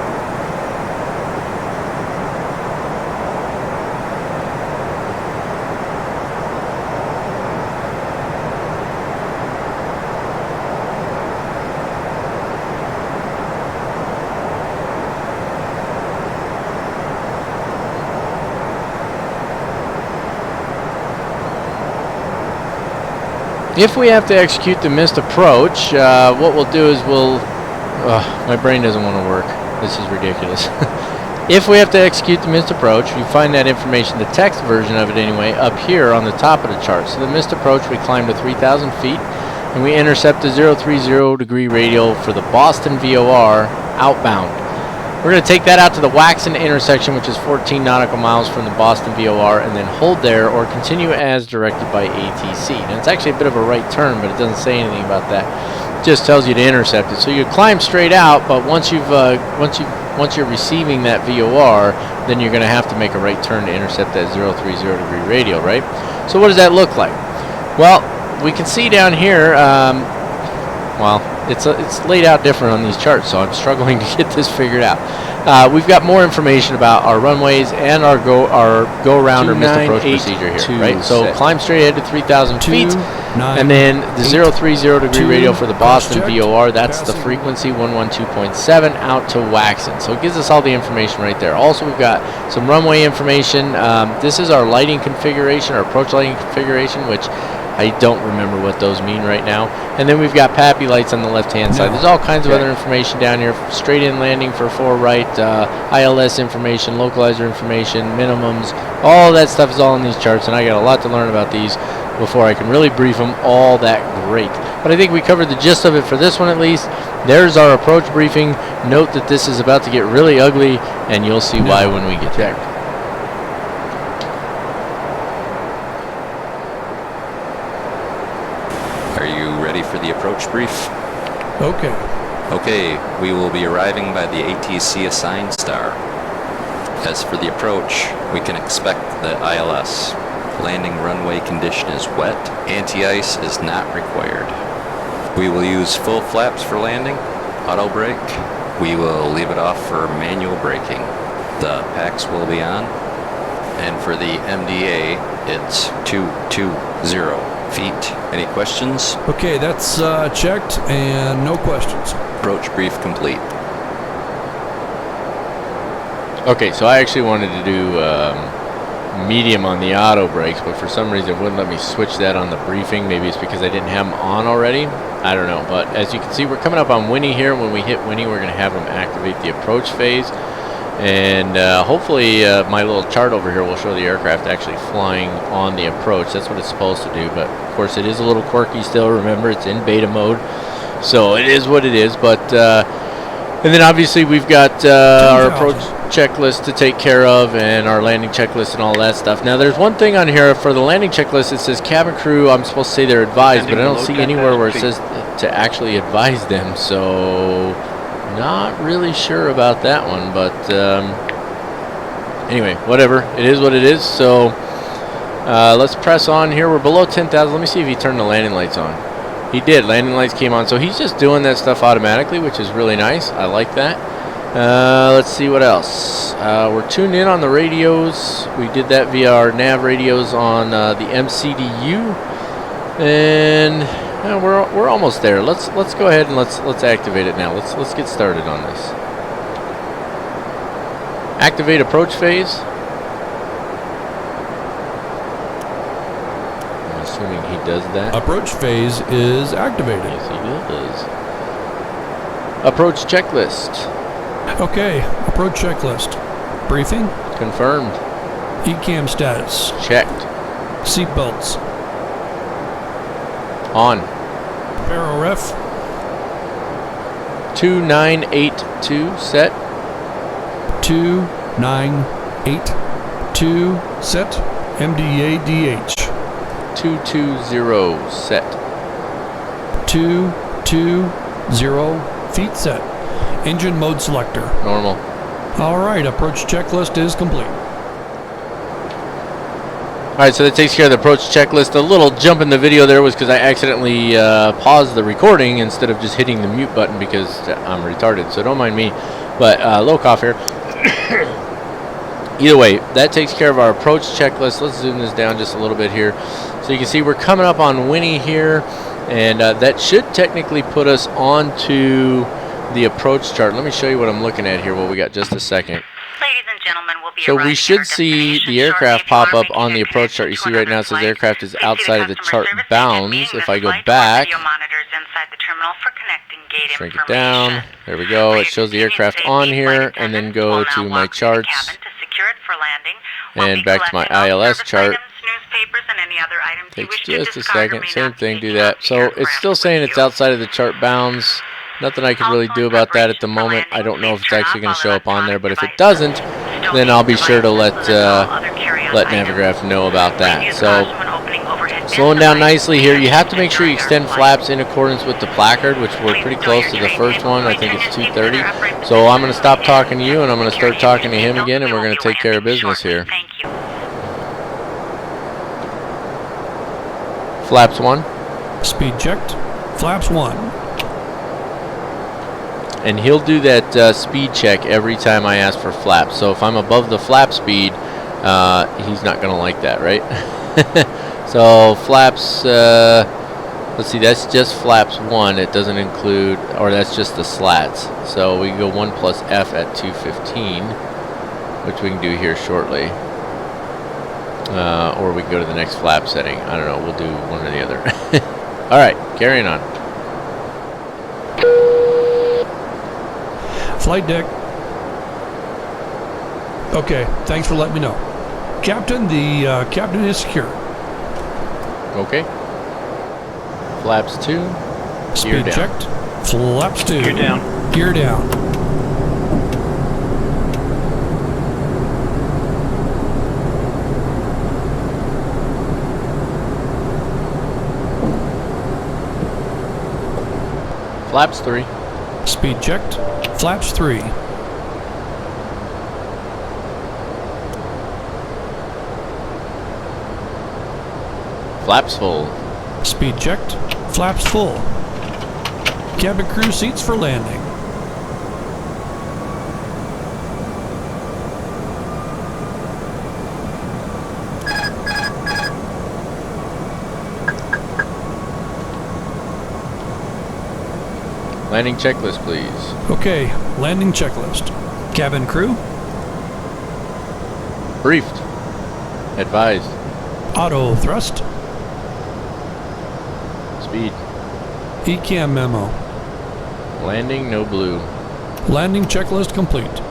If we have to execute the missed approach, what we'll do is my brain doesn't want to work. This is ridiculous. If we have to execute the missed approach, we find that information, the text version of it anyway, up here on the top of the chart. So the missed approach, we climb to 3,000 feet, and we intercept the 030 degree radial for the Boston VOR outbound. We're going to take that out to the Waxon intersection, which is 14 nautical miles from the Boston VOR, and then hold there or continue as directed by ATC. Now, it's actually a bit of a right turn, but it doesn't say anything about that. It just tells you to intercept it. So you climb straight out, but once you're receiving that VOR, then you're going to have to make a right turn to intercept that 030 degree radial, right? So what does that look like? Well, we can see down here, well, it's laid out different on these charts, so I'm struggling to get this figured out. We've got more information about our runways and our go around or missed approach procedure here, right? So climb straight ahead to 3,000 feet, and then the 030 degree radio for the Boston VOR. That's the frequency 112.7 out to Waxon. So it gives us all the information right there. Also, we've got some runway information. This is our lighting configuration, our approach lighting configuration, which I don't remember what those mean right now. And then we've got PAPI lights on the left-hand side. There's all kinds of other information down here. Straight in landing for 4 right, ILS information, localizer information, minimums. All that stuff is all in these charts, and I got a lot to learn about these before I can really brief them all that great. But I think we covered the gist of it for this one at least. There's our approach briefing. Note that this is about to get really ugly, and you'll see why when we get there. Are you ready for the approach brief? Okay. Okay, we will be arriving by the ATC assigned star. As for the approach, we can expect the ILS. Landing runway condition is wet. Anti-ice is not required. We will use full flaps for landing. Auto brake. We will leave it off for manual braking. The packs will be on. And for the MDA, it's 220 feet. Any questions? Okay, that's checked and no questions. Approach brief complete. Okay, so I actually wanted to do medium on the auto brakes, but for some reason it wouldn't let me switch that on the briefing. Maybe it's because I didn't have them on already. I don't know, but as you can see, we're coming up on Winnie here. When we hit Winnie, we're going to have them activate the approach phase. And hopefully my little chart over here will show the aircraft actually flying on the approach. That's what it's supposed to do, but of course it is a little quirky still. Remember, it's in beta mode, so it is what it is. But and then obviously we've got our approach checklist to take care of, and our landing checklist and all that stuff. Now there's one thing on here for the landing checklist. It says cabin crew. I'm supposed to say they're advised, but I don't see anywhere where it says to actually advise them. So not really sure about that one, but anyway, whatever. It is what it is. So let's press on here. We're below 10,000. Let me see if he turned the landing lights on. He did. Landing lights came on. So he's just doing that stuff automatically, which is really nice. I like that. Let's see what else. We're tuned in on the radios. We did that via our nav radios on the MCDU, and we're almost there. Let's go ahead and let's activate it now. Let's get started on this. Activate approach phase. I'm assuming he does that. Approach phase is activated. Yes, he does. Approach checklist. Okay, approach checklist. Briefing. Confirmed. ECAM status. Checked. Seatbelts. On. Aero ref. 2982 set. 2982 set. MDA DH. 220 set. 220 feet set. Engine mode selector. Normal. Alright, approach checklist is complete. Alright, so that takes care of the approach checklist. A little jump in the video there was because I accidentally paused the recording instead of just hitting the mute button because I'm retarded, so don't mind me. But low cough here. Either way, that takes care of our approach checklist. Let's zoom this down just a little bit here. So you can see we're coming up on Winnie here, and that should technically put us onto the approach chart. Let me show you what I'm looking at here while we got just a second. Ladies and gentlemen, we'll be So we should see the aircraft pop up on the approach chart. You see right now it says aircraft is outside of the chart bounds. If I go back, shrink it down, there we go. It shows the aircraft on here, and then go to my charts, and back to my ILS chart. Takes just a second, same thing, do that. So it's still saying it's outside of the chart bounds. Nothing I can really do about that at the moment. I don't know if it's actually going to show up on there, but if it doesn't, then I'll be sure to let Navigraph know about that. So slowing down nicely here. You have to make sure you extend flaps in accordance with the placard, which we're pretty close to the first one. I think it's 230. So I'm going to stop talking to you, and I'm going to start talking to him again, and we're going to take care of business here. Flaps 1. Speed checked. Flaps 1. And he'll do that speed check every time I ask for flaps. So if I'm above the flap speed, he's not going to like that, right? So flaps, let's see, that's just flaps 1. It doesn't include, or that's just the slats. So we can go 1 plus F at 215, which we can do here shortly. Or we can go to the next flap setting. I don't know, we'll do one or the other. Alright, carrying on. Flight deck. Okay, thanks for letting me know. Captain, the captain is secure. Okay. Flaps 2. Speed Gear down. checked. Flaps 2. Gear down. Gear down. Flaps 3. Speed checked. Flaps 3. Flaps full. Speed checked. Flaps full. Cabin crew seats for landing. Landing checklist, please. Okay, landing checklist. Cabin crew. Briefed. Advised. Auto thrust. Speed. ECAM memo. Landing, no blue. Landing checklist complete.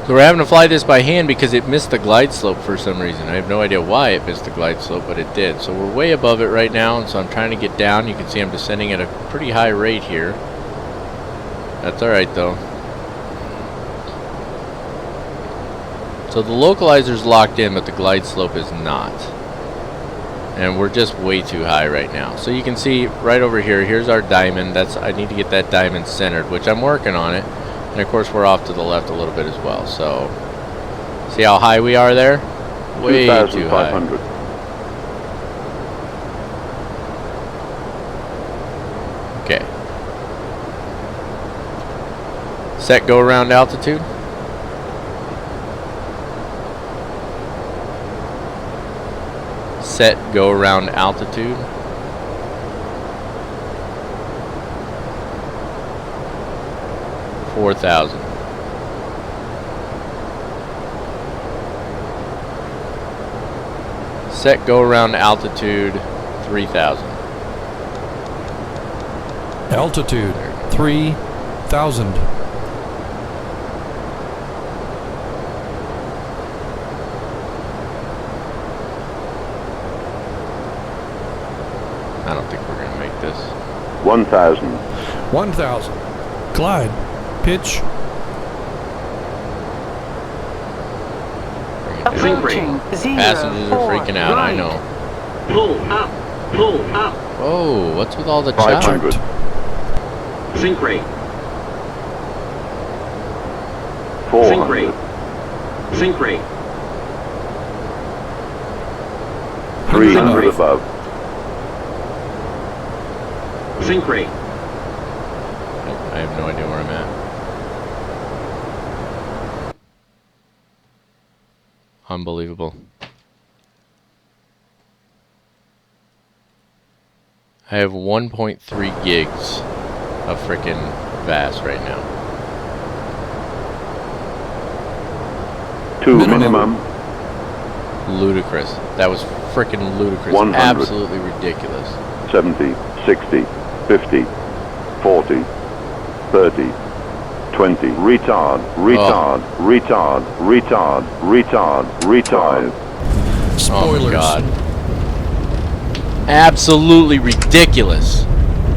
So we're having to fly this by hand because it missed the glide slope for some reason. I have no idea why it missed the glide slope, but it did. So we're way above it right now, and so I'm trying to get down. You can see I'm descending at a pretty high rate here. That's alright though. So the localizer's locked in, but the glide slope is not. And we're just way too high right now. So you can see right over here, here's our diamond. I need to get that diamond centered, which I'm working on it. And of course we're off to the left a little bit as well. So see how high we are there? Way too high. Okay. Set go around altitude. Set go around altitude. $4,000. Set go around altitude 3,000. Altitude 3,000. I don't think we're going to make this. 1,000. 1,000. Glide. Pitch. Approaching 0, Passengers are freaking out, right. I know. Pull up. Pull up. Whoa, what's with all the 500. chopped? Sync rate. 400. Sync rate. 300 above. Sync rate. I have no idea where I'm at. Unbelievable. I have 1.3 gigs of frickin' VAS right now. 2 minimum. Ludicrous. That was frickin' ludicrous. 100. Absolutely ridiculous. 70, 60, 50, 40, 30, 20. Retard, retard, retard, retard, retard, retard. Spoilers. Oh my God. Absolutely ridiculous.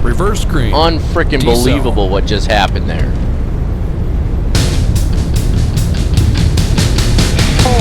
Reverse screen. Unfrickin' believable what just happened there. 4.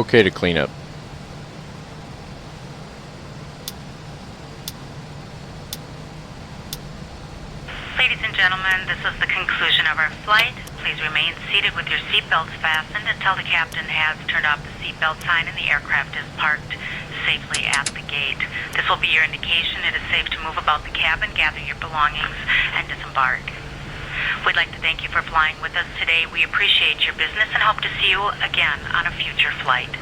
okay to clean up. Ladies and gentlemen, this is the conclusion of our flight. Please remain seated with your seatbelts fastened until the captain has turned off the seatbelt sign and the aircraft is parked safely at the gate. This will be your indication it is safe to move about the cabin, gather your belongings, and disembark. We'd like to thank you for flying with us today. We appreciate your business and hope to see you again on a future flight.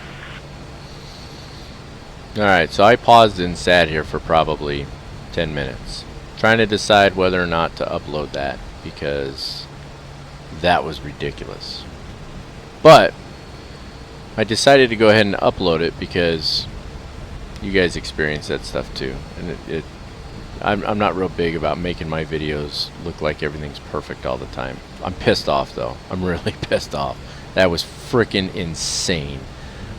Alright, so I paused and sat here for probably 10 minutes. Trying to decide whether or not to upload that, because that was ridiculous. But I decided to go ahead and upload it because you guys experience that stuff too. And I'm not real big about making my videos look like everything's perfect all the time. I'm pissed off though. I'm really pissed off. That was freaking insane.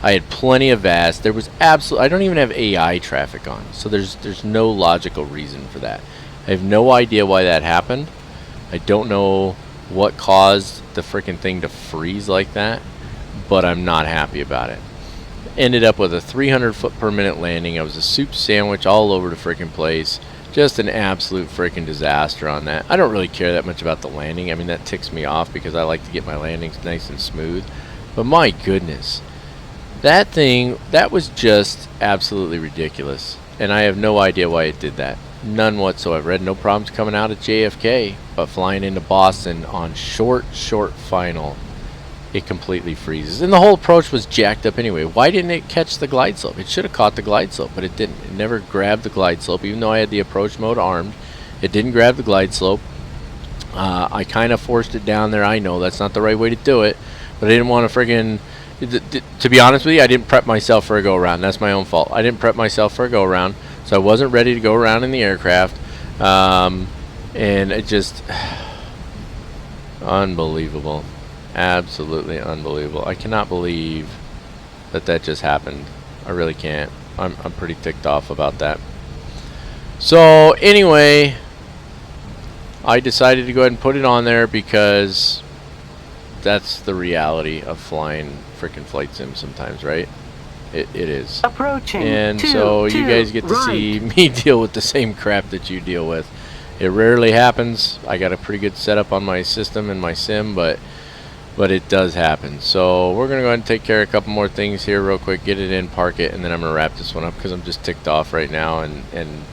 I had plenty of VAS. There was absolutely, I don't even have AI traffic on, so there's no logical reason for that. I have no idea why that happened. I don't know what caused the freaking thing to freeze like that, but I'm not happy about it. Ended up with a 300 foot per minute landing. I was a soup sandwich all over the freaking place. Just an absolute freaking disaster on that. I don't really care that much about the landing. I mean, that ticks me off because I like to get my landings nice and smooth. But my goodness, that thing, that was just absolutely ridiculous. And I have no idea why it did that. None whatsoever. I had no problems coming out of JFK, but flying into Boston on short final, it completely freezes. And the whole approach was jacked up anyway. Why didn't it catch the glide slope? It should have caught the glide slope, but it didn't. It never grabbed the glide slope, even though I had the approach mode armed. It didn't grab the glide slope. I kind of forced it down there. I know that's not the right way to do it, but I didn't want to friggin'... To be honest with you, I didn't prep myself for a go-around. That's my own fault. I didn't prep myself for a go-around, so I wasn't ready to go around in the aircraft. And it just... unbelievable. Absolutely unbelievable. I cannot believe that just happened. I really can't. I'm pretty ticked off about that. So anyway, I decided to go ahead and put it on there because that's the reality of flying freaking flight sim sometimes, right? It is. Approaching. And so you guys get to see me deal with the same crap that you deal with. It rarely happens. I got a pretty good setup on my system and my sim, but it does happen. So we're gonna go ahead and take care of a couple more things here real quick, get it in, park it, and then I'm gonna wrap this one up because I'm just ticked off right now, and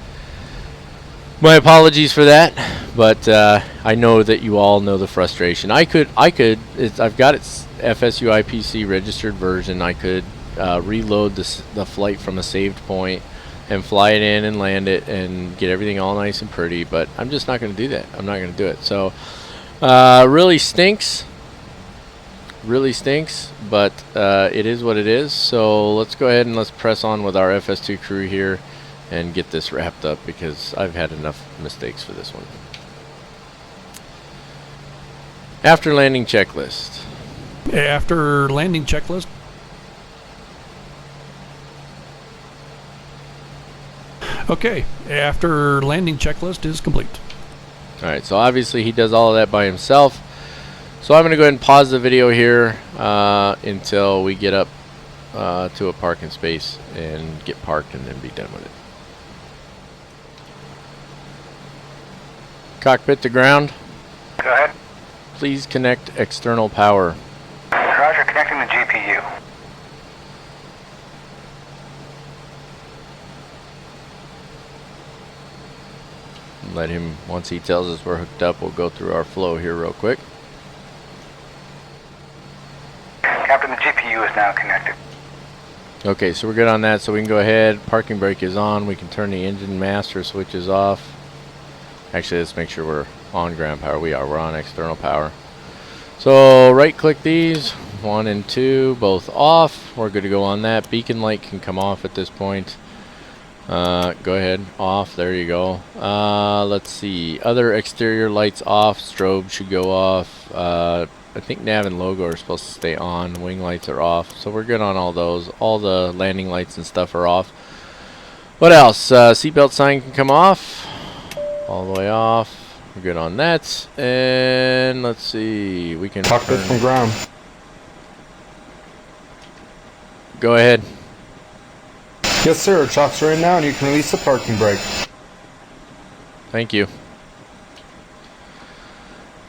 my apologies for that, but I know that you all know the frustration. I've got its FSUI PC registered version. I could reload the flight from a saved point and fly it in and land it and get everything all nice and pretty, but I'm just not going to do that. I'm not going to do it. So really stinks, but it is what it is. So let's go ahead and let's press on with our FS2Crew here and get this wrapped up because I've had enough mistakes for this one. After landing checklist. After landing checklist. Okay, after landing checklist is complete. Alright, so obviously he does all of that by himself. So I'm going to go ahead and pause the video here until we get up to a parking space and get parked and then be done with it. Cockpit to ground. Go ahead. Please connect external power. Roger, connecting the GPU. Let him, once he tells us we're hooked up, we'll go through our flow here real quick. Captain, the GPU is now connected. Okay, so we're good on that, so we can go ahead. Parking brake is on. We can turn the engine master switches off. Actually, let's make sure we're on ground power. We are. We're on external power. So right click these, 1 and 2, both off. We're good to go on that. Beacon light can come off at this point. Go ahead, off. There you go. Let's see. Other exterior lights off. Strobe should go off. I think nav and logo are supposed to stay on. Wing lights are off. So we're good on all those. All the landing lights and stuff are off. What else? Seatbelt sign can come off. All the way off. We're good on that. And let's see. We can cockpit from ground. go ahead. Yes, sir. Chocks are in now, and you can release the parking brake. Thank you.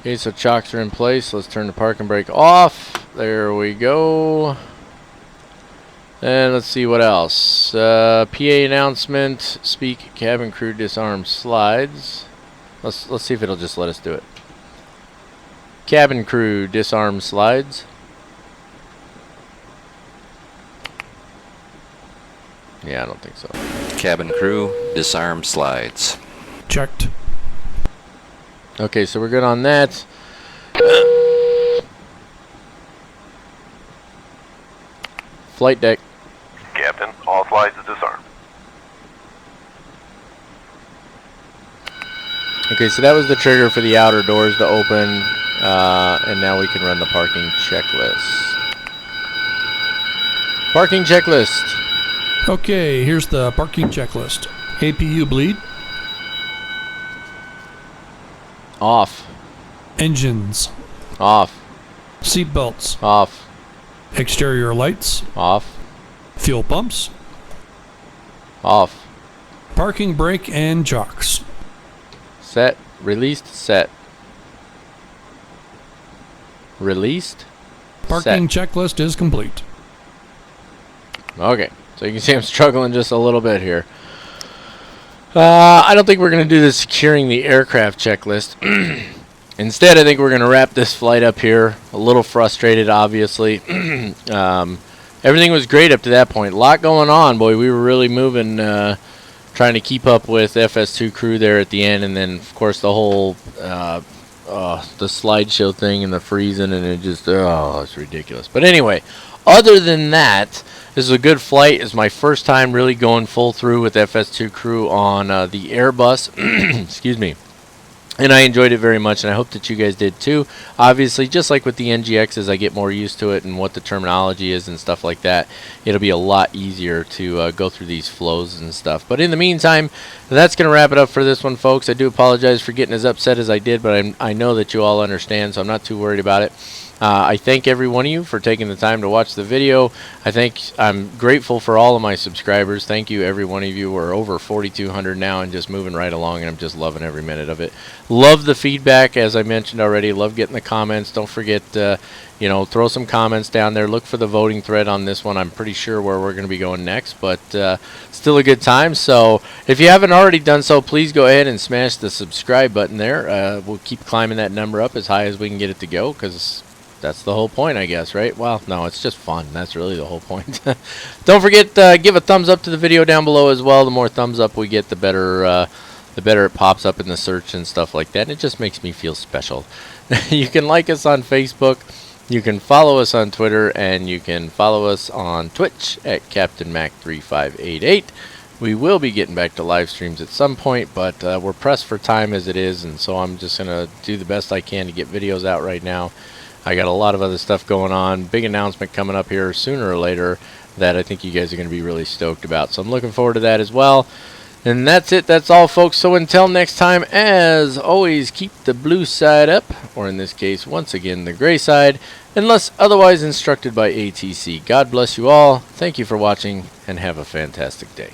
Okay, so chocks are in place. Let's turn the parking brake off. There we go. And let's see what else. PA announcement. Speak cabin crew disarm slides. Let's see if it'll just let us do it. Cabin crew disarm slides. Yeah, I don't think so. Cabin crew disarm slides. Checked. Okay, so we're good on that. Flight deck. Captain, all slides is disarmed. Okay, so that was the trigger for the outer doors to open, and now we can run the parking checklist. Parking checklist. Okay, here's the parking checklist. APU bleed. Off. Engines. Off. Seat belts. Off. Exterior lights. Off. Fuel pumps. Off. Parking brake and chocks. Set. Released. Set. Released. Parking checklist is complete. Okay, so you can see I'm struggling just a little bit here. I don't think we're going to do the securing the aircraft checklist. Instead, I think we're going to wrap this flight up here. A little frustrated, obviously. Everything was great up to that point. A lot going on, boy. We were really moving, trying to keep up with FS2Crew there at the end. And then, of course, the whole the slideshow thing and the freezing. And it just, it's ridiculous. But anyway, other than that, this is a good flight. It's my first time really going full through with FS2Crew on the Airbus. Excuse me. And I enjoyed it very much, and I hope that you guys did too. Obviously, just like with the NGX, as I get more used to it and what the terminology is and stuff like that, it'll be a lot easier to go through these flows and stuff. But in the meantime, that's going to wrap it up for this one, folks. I do apologize for getting as upset as I did, but I know that you all understand, so I'm not too worried about it. I thank every one of you for taking the time to watch the video. I'm grateful for all of my subscribers. Thank you, every one of you. We're over 4,200 now and just moving right along, and I'm just loving every minute of it. Love the feedback, as I mentioned already. Love getting the comments. Don't forget, throw some comments down there. Look for the voting thread on this one. I'm pretty sure where we're going to be going next, but still a good time. So if you haven't already done so, please go ahead and smash the subscribe button there. We'll keep climbing that number up as high as we can get it to go, because that's the whole point, I guess, right? Well, no, it's just fun. That's really the whole point. Don't forget, give a thumbs up to the video down below as well. The more thumbs up we get, the better it pops up in the search and stuff like that. And it just makes me feel special. You can like us on Facebook. You can follow us on Twitter. And you can follow us on Twitch at CaptainMac3588. We will be getting back to live streams at some point, but we're pressed for time as it is. And so I'm just going to do the best I can to get videos out right now. I got a lot of other stuff going on. Big announcement coming up here sooner or later that I think you guys are going to be really stoked about. So I'm looking forward to that as well. And that's it. That's all, folks. So until next time, as always, keep the blue side up, or in this case, once again, the gray side, unless otherwise instructed by ATC. God bless you all. Thank you for watching, and have a fantastic day.